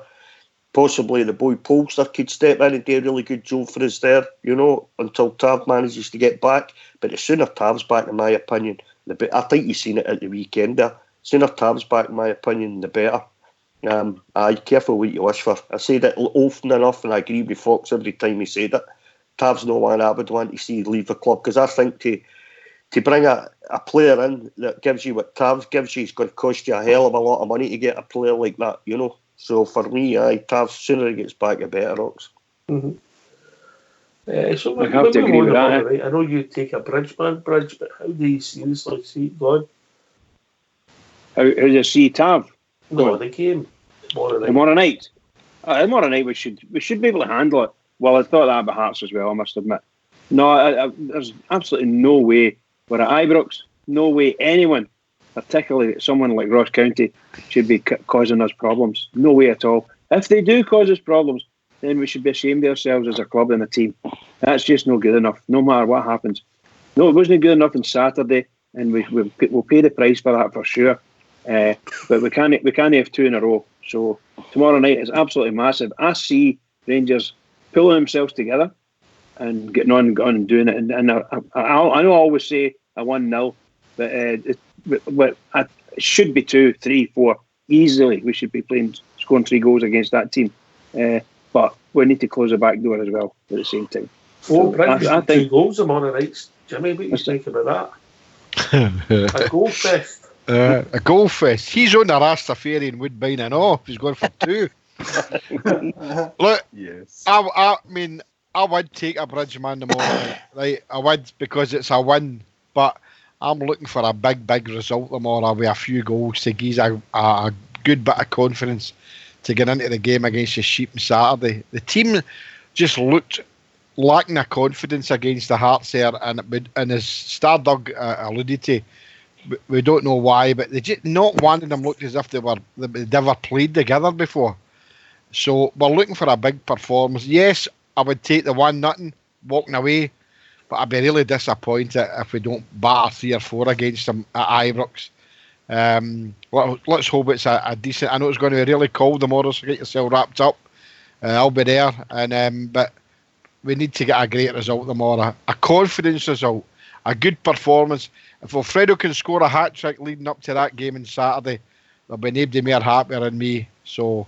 Possibly the boy Polster could step in and do a really good job for us there, until Tav manages to get back. But the sooner Tav's back, in my opinion, the better. I think you've seen it at the weekend there. The sooner Tav's back, in my opinion, the better. Careful what you wish for. I say that often enough, and I agree with Fox every time he said it. Tav's no one I would want to see leave the club, because I think to bring a player in that gives you what Tav gives you is going to cost you a hell of a lot of money to get a player like that, So for me, Tav, sooner he gets back, the better, Ox. Mm-hmm. So I have to agree with that. Right? I know you take a Bridge, but how do you seriously see it going? How do you see Tav? No, the game. Tomorrow night. Tomorrow night we should be able to handle it. Well, I thought that about Hearts as well, I must admit. No, there's absolutely no way. We're at Ibrox. No way anyone, particularly someone like Ross County, should be causing us problems. No way at all. If they do cause us problems, then we should be ashamed of ourselves as a club and a team. That's just not good enough, no matter what happens. No, it wasn't good enough on Saturday, and we'll pay the price for that for sure. But we can't have two in a row. So tomorrow night is absolutely massive. I see Rangers pulling themselves together and getting on and doing it. And I know I always say a 1-0, but it should be 2, 3, 4 easily. We should be scoring 3 goals against that team. But we need to close the back door as well at the same time. Oh, I think 2 goals tomorrow night, Jimmy. What do you think about that? A goal fest. A goal fest. He's on the Rastafarian Woodbine and all. He's going for 2. Look, yes. I mean, I would take a Bridgeman tomorrow, right? I would, because it's a win. But I'm looking for a big result tomorrow with a few goals to give a good bit of confidence to get into the game against the Sheep on Saturday. The team just looked lacking of confidence against the Hearts there, and as Stardug alluded to, we don't know why, but not one of them looked as if they'd never played together before. So we're looking for a big performance. Yes, I would take the 1-0 walking away, but I'd be really disappointed if we don't batter 3 or 4 against them at Ibrox. Let's hope it's a decent. I know it's going to be really cold tomorrow, so get yourself wrapped up. I'll be there, but we need to get a great result tomorrow, a confidence result, a good performance. If Alfredo can score a hat-trick leading up to that game on Saturday, there'll be nobody more happier than me. So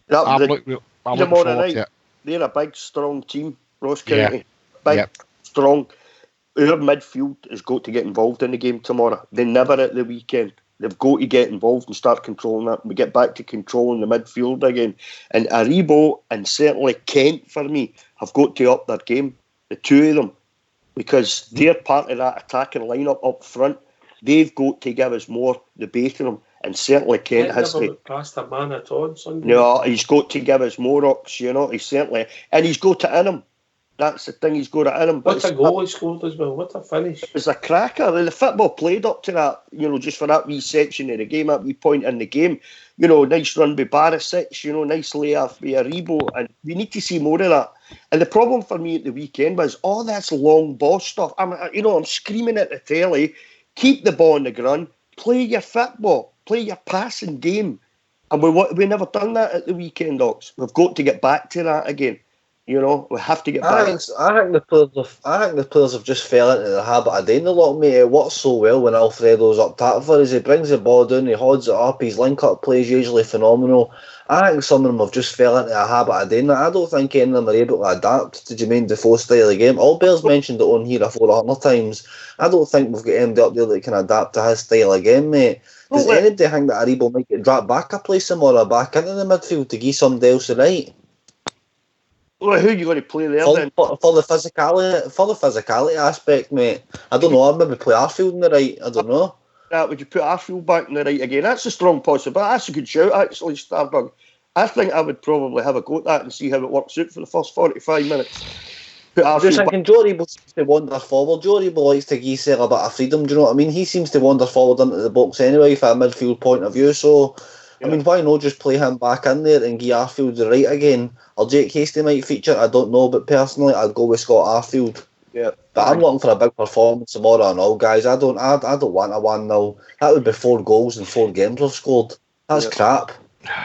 I'm looking forward to it. They're a big, strong team, Ross County. Strong. Our midfield has got to get involved in the game tomorrow. They never at the weekend. They've got to get involved and start controlling that. We get back to controlling the midfield again. And Aribo and certainly Kent, for me, have got to up their game. The 2 of them. Because they're part of that attacking lineup up front. They've got to give us more, the both of them. And certainly Kent has to. Past a man at all on Sunday. No, he's got to give us more Ox, He's certainly. And he's got to in him. That's the thing, he's got it in him. What a goal he scored as well. What a finish. It was a cracker. The football played up to that, just for that wee section of the game, that wee point in the game. Nice run by Barisic, nice layoff by Aribo. And we need to see more of that. And the problem for me at the weekend was all this long ball stuff. I'm screaming at the telly, keep the ball on the ground, play your football, play your passing game. And we never done that at the weekend, Ox. We've got to get back to that again. We have to get back. I think the players have just fell into the habit of doing a lot, mate. It works so well when Alfredo's up top for us. He brings the ball down, he holds it up, his link-up play is usually phenomenal. I think some of them have just fell into a habit of doing that. I don't think any of them are able to adapt to Jermaine Defoe's style of game. Albert's mentioned it on here 400 times. I don't think we've got anybody up there that can adapt to his style of game, mate. Does anybody think that Aribo might get dropped back a place tomorrow, back into the midfield to give somebody else the right? Well, who are you going to play there For, then? for the physicality aspect, mate. I don't know. I'd maybe play Arfield in the right. I don't know. Would you put Arfield back in the right again? That's a strong possibility. That's a good shout, actually, Starbug. I think I would probably have a go at that and see how it works out for the first 45 minutes. Put I'm just Arfield thinking, Joe Rebo seems to wander forward. Joe Rebo likes to give himself a bit of freedom. Do you know what I mean? He seems to wander forward into the box anyway from a midfield point of view. So, I mean, why not just play him back in there and give Arfield the right again? Or Jake Hasty might feature, I don't know. But personally, I'd go with Scott Arfield. Yeah. But I'm looking for a big performance tomorrow and all, guys. I don't want a 1-0. That would be 4 goals in 4 games we've scored. That's crap.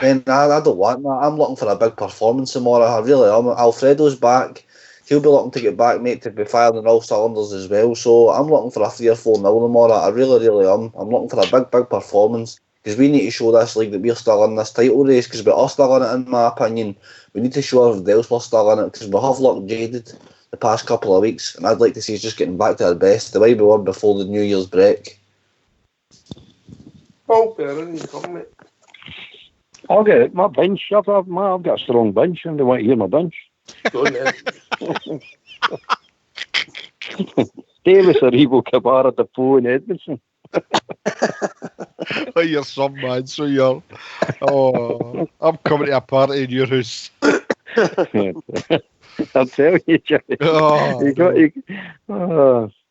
Then I don't want that. I'm looking for a big performance tomorrow. I really am. Alfredo's back. He'll be looking to get back, mate, to be firing on all cylinders as well. So I'm looking for a 3 or 4-0 tomorrow. I really, really am. I'm looking for a big performance because we need to show this league that we're still in this title race because we are still in it, in my opinion. We need to show everybody else we're still in it because we have looked jaded the past couple of weeks, and I'd like to see us just getting back to our best, the way we were before the New Year's break. Paul Perrin, you come, mate. I'll get it. My bench. I've got a strong bench, and they want to hear my bench. Go on then. Davis, Aribo, Kabara, Defoe, and Edmondson. Oh, you're some man, so you're. Oh, I'm coming to a party in your house. I'm telling you, Jimmy.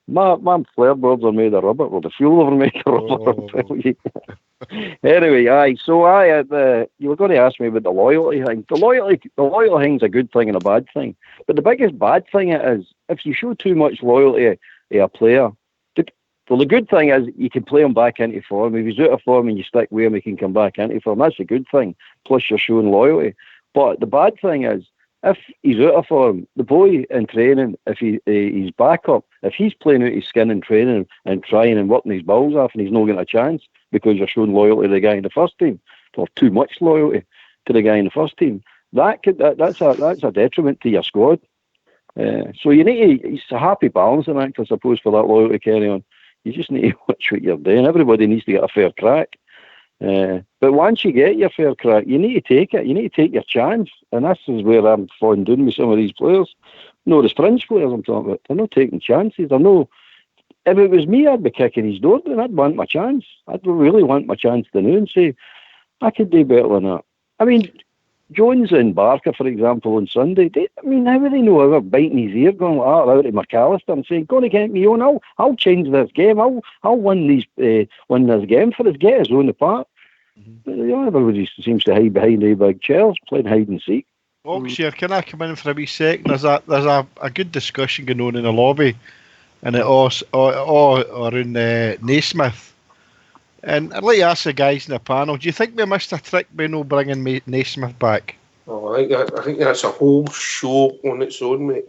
My flare boards are made of rubber. Well, the fuel of them made of rubber. I'll tell you. Anyway, so you were going to ask me about the loyalty thing. The loyalty thing's a good thing and a bad thing. But the biggest bad thing is if you show too much loyalty to a player. Well, the good thing is you can play him back into form. If he's out of form and you stick with him, he can come back into form. That's a good thing. Plus, you're showing loyalty. But the bad thing is, if he's out of form, the boy in training, if he's back up, if he's playing out his skin in training and trying and working his balls off and he's not getting a chance because you're showing loyalty to the guy in the first team, or too much loyalty to the guy in the first team, that's a detriment to your squad. So you need to, it's a happy balancing act, I suppose, for that loyalty carry on. You just need to watch what you're doing. Everybody needs to get a fair crack. But once you get your fair crack, you need to take it. You need to take your chance. And this is where I'm falling down with some of these players. No, the French players I'm talking about. They're not taking chances. If it was me, I'd be kicking his door down. I'd want my chance. I'd really want my chance to know and say, I could do better than that. I mean, Jones and Barker, for example, on Sunday, how would they know ever biting his ear, going like that out to McAllister and saying, "Go to get me on, I'll change this game, I'll win this game for us, get us on the park." But everybody seems to hide behind the big chairs, playing hide and seek. Oxshire, can I come in for a wee second? There's a good discussion going on in the lobby, and it all around Naismith. And I'd like to ask the guys in the panel, do you think we missed a trick by no bringing Naismith back? Oh, I think that's a whole show on its own, mate.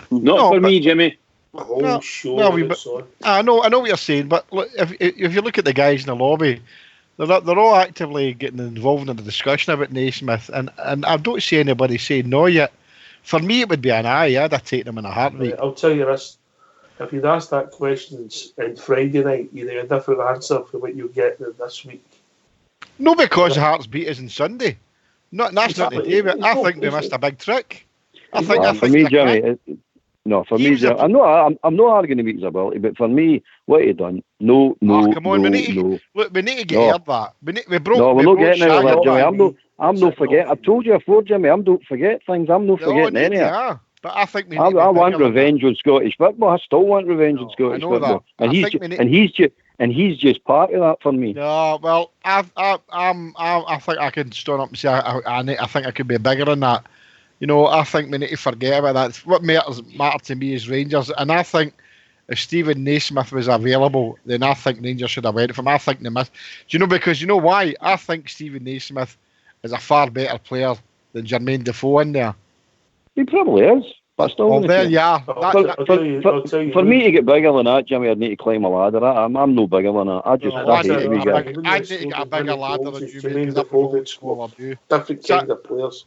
Not for me, Jimmy. A whole show on its own. I know what you're saying, but look, if you look at the guys in the lobby, they're all actively getting involved in the discussion about Naismith, and I don't see anybody saying no yet. For me, it would be an aye. I'd have taken him in a heartbeat. I'll tell you this. If you'd asked that question on Friday night, you'd have a different answer for what you get this week. No, because Hearts beat us on Sunday. That's not the day, but I think they missed a big trick. For me, Jimmy, I'm not arguing about his ability, but for me, what he done, no. Come on, we need to get out of that. We're not getting out of that, Jimmy. I'm not forget. I've told you before, Jimmy. I'm don't forget things. I'm not forgetting any of it. But I think I want revenge on Scottish football. I still want revenge on Scottish football, and he's just part of that for me. No, well, I think I can stand up and say I think I could be bigger than that. I think we need to forget about that. What matters to me is Rangers, and I think if Stephen Naismith was available, then I think Rangers should have went for him. I think they missed. Because you know why? I think Stephen Naismith is a far better player than Jermaine Defoe in there. He probably is, but still. Well, there you are. For me to get bigger than that, Jimmy, I'd need to climb a ladder. I'm no bigger than that. I need to get a bigger ladder than you. Jermaine Defoe would score different kind of players.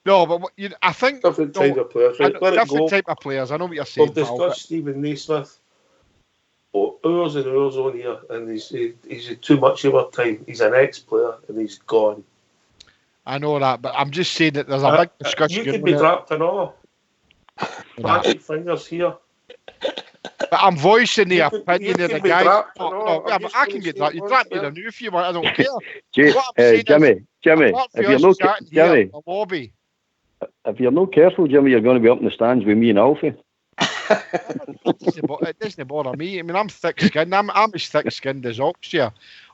No, but I think different type of players. Right? Different type of players. I know what you're saying. We've discussed Stephen Naismith for hours and hours on here, and he's too much of our time. He's an ex-player, and he's gone. I know that, but I'm just saying that there's a big discussion. You could be dropped and all. Magic fingers here. But I'm voicing the opinion of the guys. I can get dropped. You drop me the new if you want. I don't care. Jimmy, if you're not Jimmy, the lobby. If you're not careful, Jimmy, you're going to be up in the stands with me and Alfie. It doesn't bother me. I mean, I'm thick-skinned. I'm as thick-skinned as Ox here.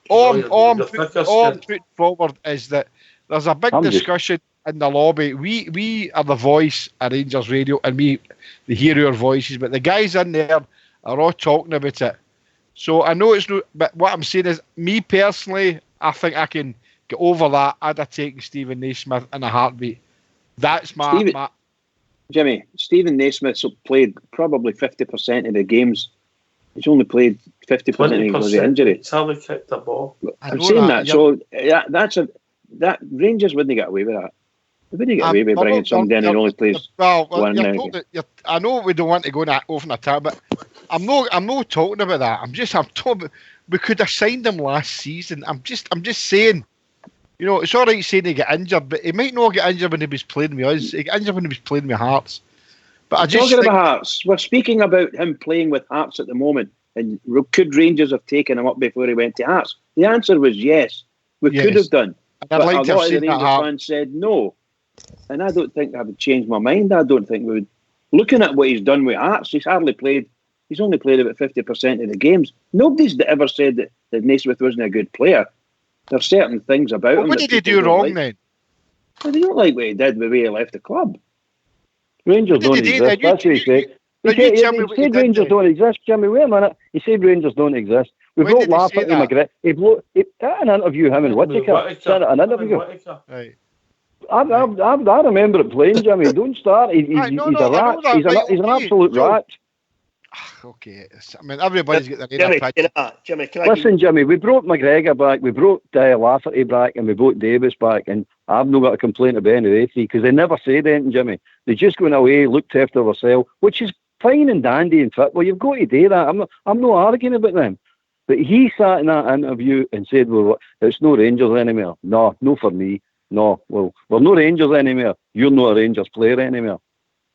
All I'm putting forward is that there's a big discussion in the lobby. We are the voice of Rangers Radio, and we hear our voices, but the guys in there are all talking about it. So I know it's not, but what I'm saying is, me personally, I think I can get over that. I'd have taken Stephen Naismith in a heartbeat. That's my Jimmy, Stephen Naismith's played probably 50% of the games. He's only played 50% because of injury. It's how they kicked the ball. I'm saying that. So that Rangers wouldn't get away with that. They wouldn't get away with bringing somebody in who only plays one. I know we don't want to go off on a tab, but I'm not talking about that. I'm talking about, we could have signed him last season. I'm just saying. You know, it's all right saying he get injured, but he might not get injured when he was playing with us. He got injured when he was playing with Hearts. But I just talking about Hearts. We're speaking about him playing with Hearts at the moment. And could Rangers have taken him up before he went to Hearts? The answer was yes. We could have done. But a lot of the Rangers fans said no. And I don't think I would change my mind. I don't think we would. Looking at what he's done with Hearts, he's only played about 50% of the games. Nobody's ever said that Naismith wasn't a good player. There's certain things about him. What did he do wrong then? Well, they don't like what he did the way he left the club. Rangers don't exist. That's what he said. He said Rangers don't exist, Jimmy. Wait a minute. He said Rangers don't exist. We brought Lafferty McGregor. He at an interview, him and Whittaker. An interview. Right. I remember it playing, Jimmy. Don't start. He's a rat. He's an absolute rat. Okay, I mean, everybody's got their own opinion. Jimmy, Listen, Jimmy, we brought McGregor back, we brought Lafferty back, and we brought Davis back, and I've not got a complaint about any of the three, because they never said anything, Jimmy. They just went away, looked after themselves, which is fine and dandy in football. You've got to do that. I'm not arguing about them. But he sat in that interview and said, well, it's no Rangers anymore. No for me. No, well, we're no Rangers anymore. You're not a Rangers player anymore.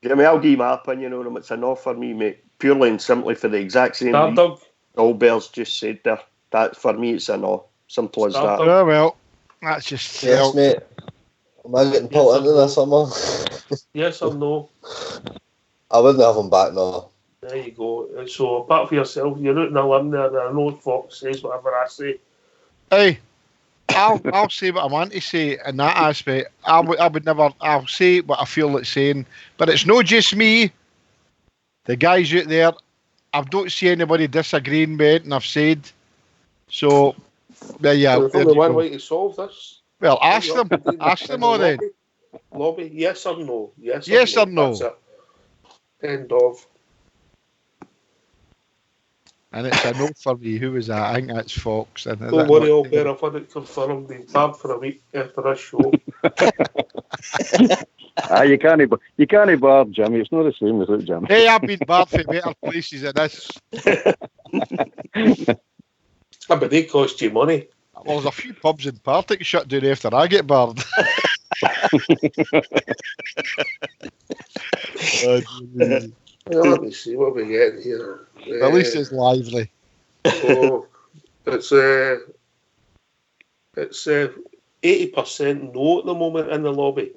Jimmy, I'll give you my opinion on him. It's a no for me, mate. Purely and simply for the exact same reason all Bears just said there. That for me, it's a no. Simple as that. Oh, well, that's just yes, mate. Am I getting pulled into this somehow? Yes or no? I wouldn't have him back, no. There you go. So apart from yourself, you're out in a limb there. I know Fox says whatever I say. Hey, I'll say what I want to say in that aspect. I would never. I'll say what I feel like saying, but it's not just me. The guys out there, I don't see anybody disagreeing with it, and I've said. So, yeah. There's only one way to solve this. Well, ask them. Ask them all then. Lobby, yes or no? Yes or no. That's it. End of. And it's a no for me. Who was that? I think that's Fox. And don't worry, all better. I've had it confirmed. Been banned for a week after this show. You can't bar Jimmy. It's not the same as it, Jimmy. Hey, I've been barred for better places than this. But they cost you money. Well, there's a few pubs in Partick shut down after I get barred. Let me see what we get here. At least it's lively. So it's 80% no at the moment in the lobby.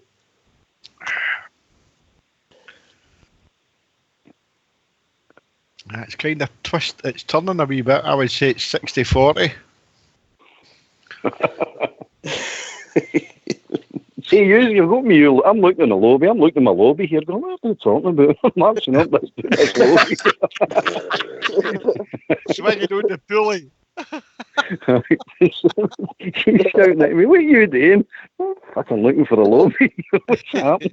It's kind of it's turning a wee bit. I would say it's 60-40. See, you've got me. I'm looking in the lobby. I'm looking in my lobby here, going, what are you talking about? I'm marching up this lobby. Swinging on the pulley. She's shouting at me, what are you doing? I'm fucking looking for the lobby. What's happening?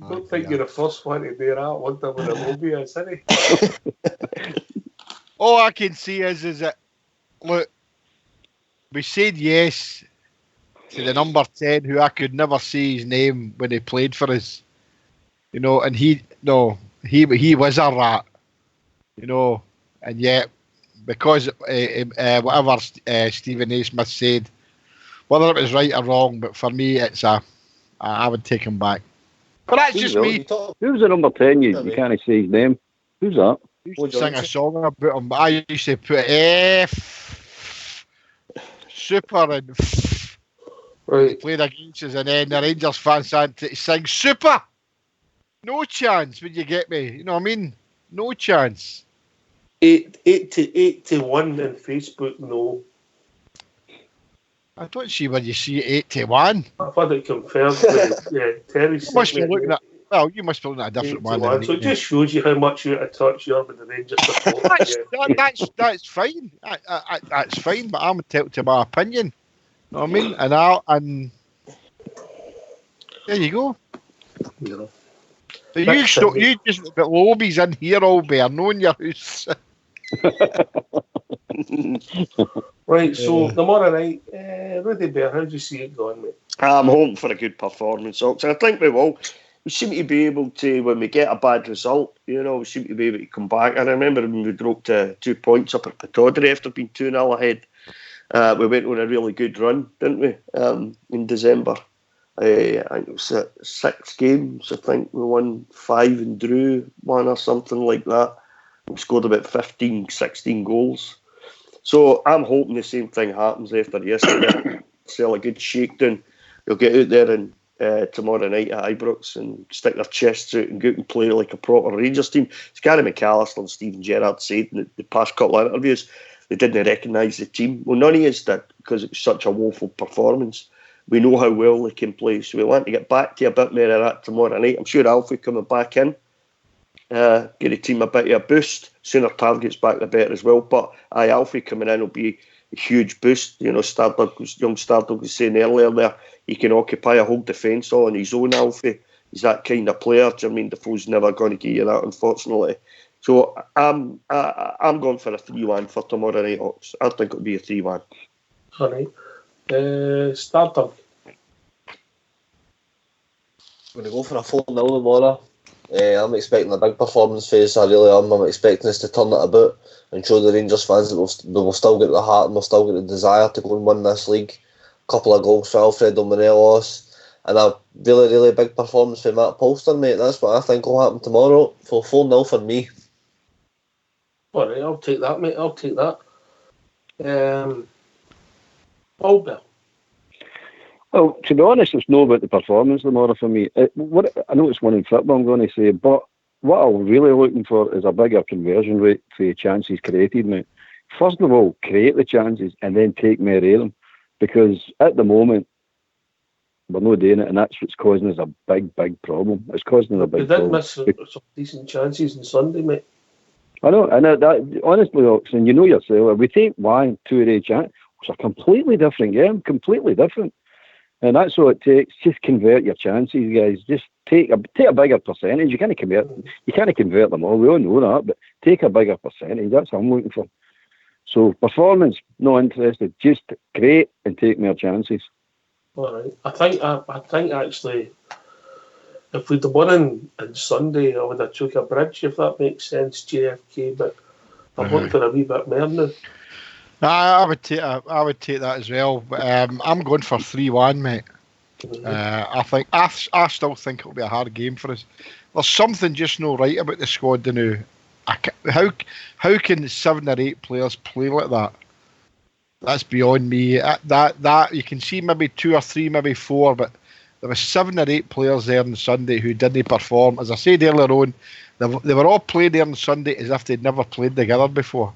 I don't think you're the first one to do that. I wonder where the lobby is, isn't he? All I can see is that, look, we said yes to the number 10, who I could never see his name when he played for us. You know, and he was a rat. You know, and yet, because whatever Stephen Naismith said, whether it was right or wrong, but for me, it's I would take him back. But that's just me. Who's the number 10? You can't say his name. Who's that? You used to sing a song about him, but I used to put F, super, and right. Played against us, and then the Rangers fans started to sing super. No chance, would you get me? You know what I mean? No chance. 8 to 1 on Facebook, no. I don't see when you see 8 to 1. I've had it confirmed. Terry you must be looking at. Well, you must be looking at a different one. So it just shows you how much you're out of touch you are with the Rangers support. That's fine. That's fine. But I'm entitled to my opinion. You know what I mean? And there you go. Yeah. So you just got lobies in here all bare knowing your house. Right, so tomorrow night, Rudy Bear, how do you see it going, mate? I'm hoping for a good performance, Ox. I think we will. We seem to be able to, when we get a bad result, we seem to be able to come back. I remember when we dropped 2 points up at Pataudry after being 2-0 ahead. We went on a really good run, didn't we, in December. I think it was 6 games. I think we won 5 and drew 1 or something like that. We scored about 15, 16 goals. So I'm hoping the same thing happens after yesterday. Sell a good shakedown. They'll get out there and tomorrow night at Ibrox and stick their chests out and go out and play like a proper Rangers team. As Gary McAllister and Stephen Gerrard said in the past couple of interviews, they didn't recognise the team. Well, none of us did because it was such a woeful performance. We know how well they can play, so we want to get back to a bit more of that tomorrow night. I'm sure Alfie coming back in, get the team a bit of a boost. Sooner Tav gets back, the better as well. But Alfie coming in will be a huge boost. You know, young Stardog was saying earlier there, he can occupy a whole defence all on his own, Alfie. He's that kind of player. Jermaine Defoe's never going to give you that, unfortunately. So I'm going for a 3-1 for tomorrow night, Ox. I think it'll be a 3-1. All right. Stardog. I'm going to go for a 4-0 tomorrow. I'm expecting a big performance phase. I really am. I'm expecting us to turn it about and show the Rangers fans that we'll still get the heart and we'll still get the desire to go and win this league. A couple of goals for Alfredo Morelos and a really, really big performance for Matt Polster, mate. That's what I think will happen tomorrow. For 4-0 for me. All right, I'll take that, mate. I'll take that. Albert. Well, to be honest, it's not about the performance tomorrow for me. I know it's one in football, I'm going to say, but what I'm really looking for is a bigger conversion rate for the chances created, mate. First of all, create the chances and then take more of them. Because at the moment, we're not doing it, and that's what's causing us a big, big problem. It's causing us a big problem. We did miss some decent chances on Sunday, mate. I know that, honestly, Oxen, you know yourself, if we take 1, 2 of the chances, it's a completely different game, completely different. And that's all it takes. Just convert your chances, guys. Just take a bigger percentage. You can't convert them all. We all know that, but take a bigger percentage. That's what I'm looking for. So performance, not interested. Just create and take more chances. All right. I think actually, if we'd won on Sunday, I would have took a bridge, if that makes sense, JFK. But I'm looking for a wee bit more now. I would take that as well. But, I'm going for 3-1, mate. I still think it'll be a hard game for us. There's something just no right about the squad now. How can 7 or 8 players play like that? That's beyond me. That you can see maybe 2 or 3, maybe 4, but there was 7 or 8 players there on Sunday who didn't perform. As I said earlier on, they were all playing there on Sunday as if they'd never played together before.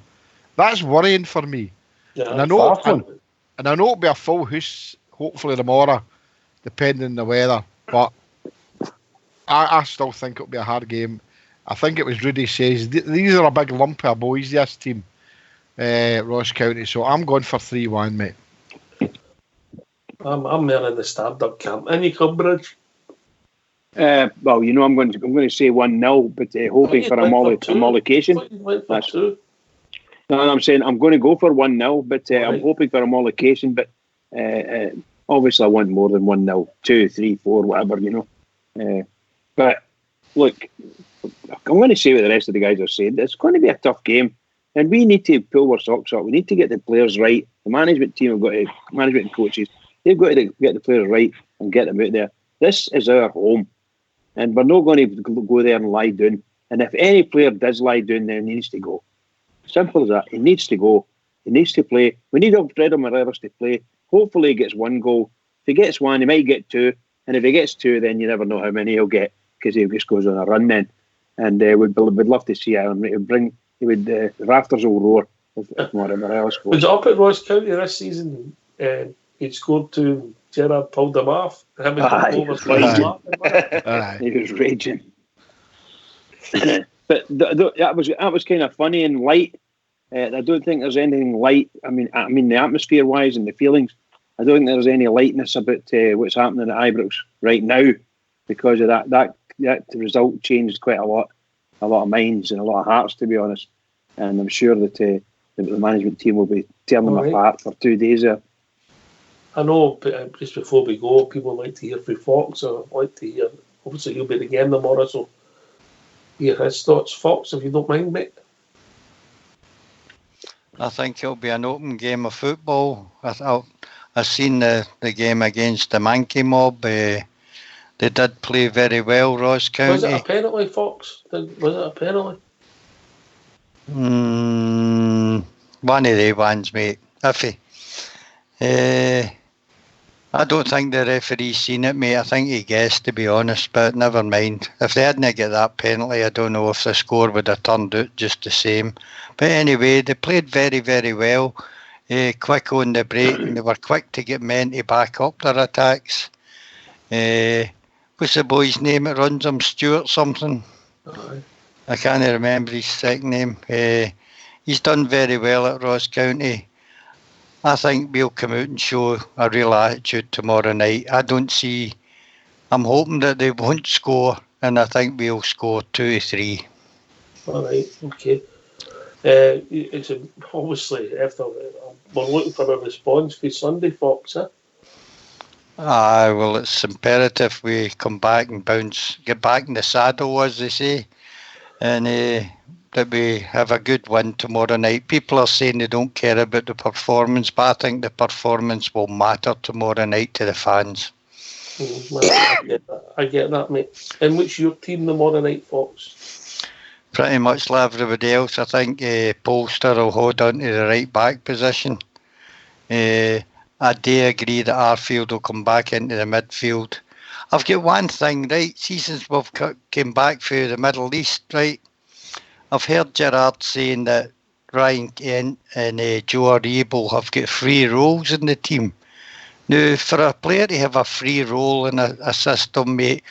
That's worrying for me. Yeah, and I know it'll be a full house, hopefully tomorrow, depending on the weather. But I still think it'll be a hard game. I think it was Rudy says these are a big lump of boys, this team, Ross County. So I'm going for 3-1, mate. I'm there in the Stardog camp. Any coverage? Well, you know, I'm going to say 1-0, but hoping for a mollication. That's true. No, I'm saying I'm going to go for 1-0, but I'm hoping for a mollication. But obviously, I want more than 1-0, 2, 3, 4, whatever, you know. But look, I'm going to say what the rest of the guys are saying. It's going to be a tough game, and we need to pull our socks up. We need to get the players right. The management team management and coaches They've got to get the players right and get them out there. This is our home, and we're not going to go there and lie down. And if any player does lie down, then he needs to go. Simple as that. He needs to go. He needs to play. We need Alfredo Morelos to play. Hopefully he gets 1 goal. If he gets 1, he might get 2. And if he gets 2, then you never know how many he'll get, because he just goes on a run then. And we'd love to see him. The rafters will roar if Morelos goes. Was it up at Ross County this season? He'd scored 2. Gerard pulled him off. Him and He was raging. But that was kind of funny and light. I don't think there's anything light. I mean, the atmosphere wise and the feelings. I don't think there's any lightness about what's happening at Ibrox right now, because of that result changed quite a lot of minds and a lot of hearts, to be honest. And I'm sure that the management team will be tearing them apart for 2 days there. I know, but just before we go, people like to hear from Fox, or like to hear. Obviously, you'll be the game tomorrow, so hear his thoughts. Fox, if you don't mind, mate. I think it'll be an open game of football. I've seen the game against the Monkey Mob. They did play very well, Ross County. Was it a penalty, Fox? Was it a penalty? One of the ones, mate. Iffy. I don't think the referee's seen it, mate. I think he guessed, to be honest, but never mind. If they hadn't got that penalty, I don't know if the score would have turned out just the same. But anyway, they played very, very well. Quick on the break, and they were quick to get men to back up their attacks. What's the boy's name that runs them? Stuart something? I can't remember his second name. He's done very well at Ross County. I think we'll come out and show a real attitude tomorrow night. I'm hoping that they won't score, and I think we'll score 2 or 3. All right, okay. It's obviously after we're looking for a response for Sunday, Fox, huh? Well, it's imperative we come back and get back in the saddle, as they say, and that we have a good win tomorrow night. People are saying they don't care about the performance, but I think the performance will matter tomorrow night to the fans. I get that, mate. And what's your team tomorrow night, Fox? Pretty much like everybody else. I think Polster will hold on to the right back position. I do agree that Arfield will come back into the midfield. I've got one thing, right? Since we've came back through the Middle East, right? I've heard Gerard saying that Ryan Kent and Joe Aribo have got free roles in the team. Now, for a player to have a free role in a system, mate,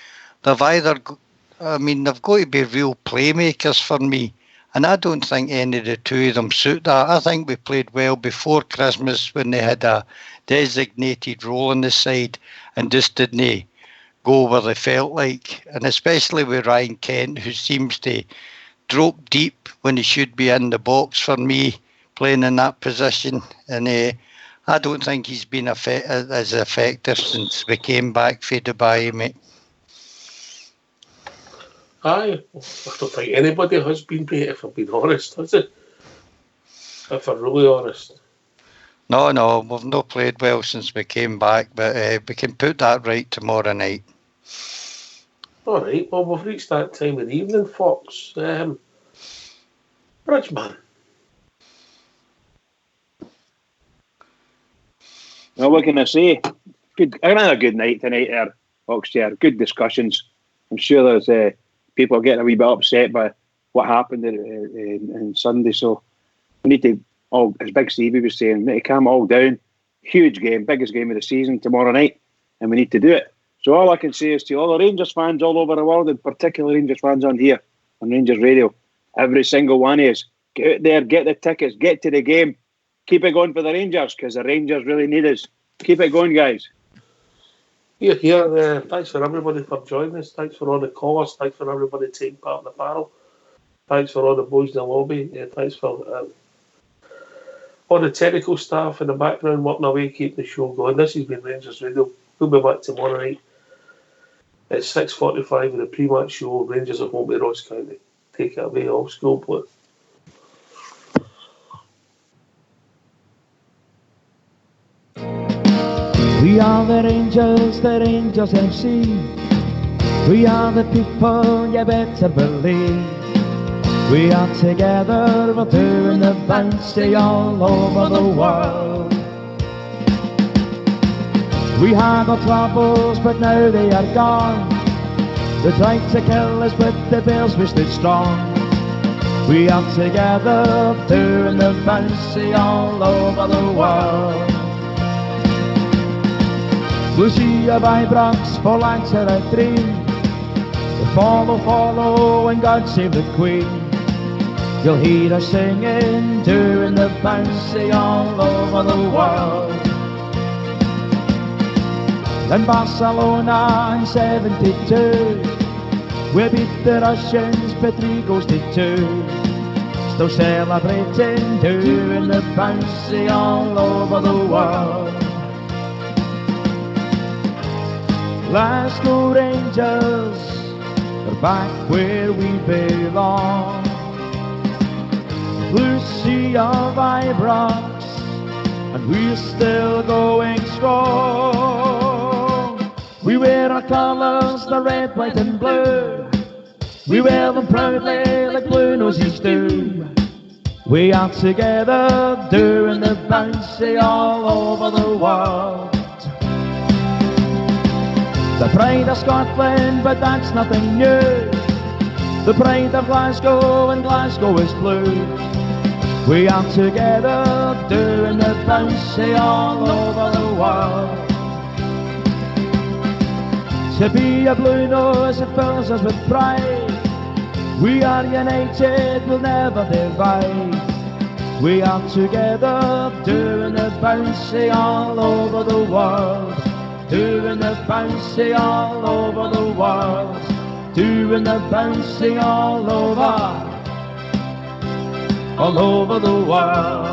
they've got to be real playmakers for me. And I don't think any of the two of them suit that. I think we played well before Christmas when they had a designated role on the side and just didn't go where they felt like. And especially with Ryan Kent, who seems to drop deep when he should be in the box for me, playing in that position. And I don't think he's been as effective since we came back from Dubai, mate. I don't think anybody has been, mate, if I'm being honest, has it? If I'm really honest. No, we've not played well since we came back, but we can put that right tomorrow night. All right, well, we've reached that time of the evening, Fox. Bridgeman. Well, what can I say? I had a good night tonight there, Foxchair. Good discussions. I'm sure there's people getting a wee bit upset by what happened in Sunday, so we need to, as Big Stevie was saying, we need to calm it all down. Huge game, biggest game of the season tomorrow night, and we need to do it. So all I can say is to all the Rangers fans all over the world, and particularly Rangers fans on here, on Rangers Radio, every single one of us, get out there, get the tickets, get to the game, keep it going for the Rangers, because the Rangers really need us. Keep it going, guys. Here. Thanks for everybody for joining us. Thanks for all the callers. Thanks for everybody taking part in the panel. Thanks for all the boys in the lobby. Thanks for all the technical staff in the background working away, keeping the show going. This has been Rangers Radio. We'll be back tomorrow night at 6:45 with a pre-match show. Rangers at home to Ross County. Take it away, old school play. We are the Rangers FC. We are the people, you better believe. We are together, we're doing the bouncy all over the world. We had our troubles, but now they are gone. They tried to kill us, but the Bears we stood strong. We are together, doing the bouncy all over the world. We'll see you by Brox for Lancer at 3. Follow, follow, and God save the Queen. You'll hear us singing, doing the bouncy all over the world. In Barcelona in 72, we beat the Russians by 3-2. Still celebrating, doing the bouncy all over the world. Glasgow Rangers are back where we belong. Blue sea of Ibrox, and we're still going strong. We wear our colours, the red, white and blue. We wear them proudly like blue noses do. We are together, doing the bouncy all over the world. The pride of Scotland, but that's nothing new. The pride of Glasgow, and Glasgow is blue. We are together, doing the bouncy all over the world. To be a blue nose, it fills us with pride. We are united, we'll never divide. We are together, doing the bouncy all over the world. Doing the bouncy all over the world. Doing the bouncy all over the world.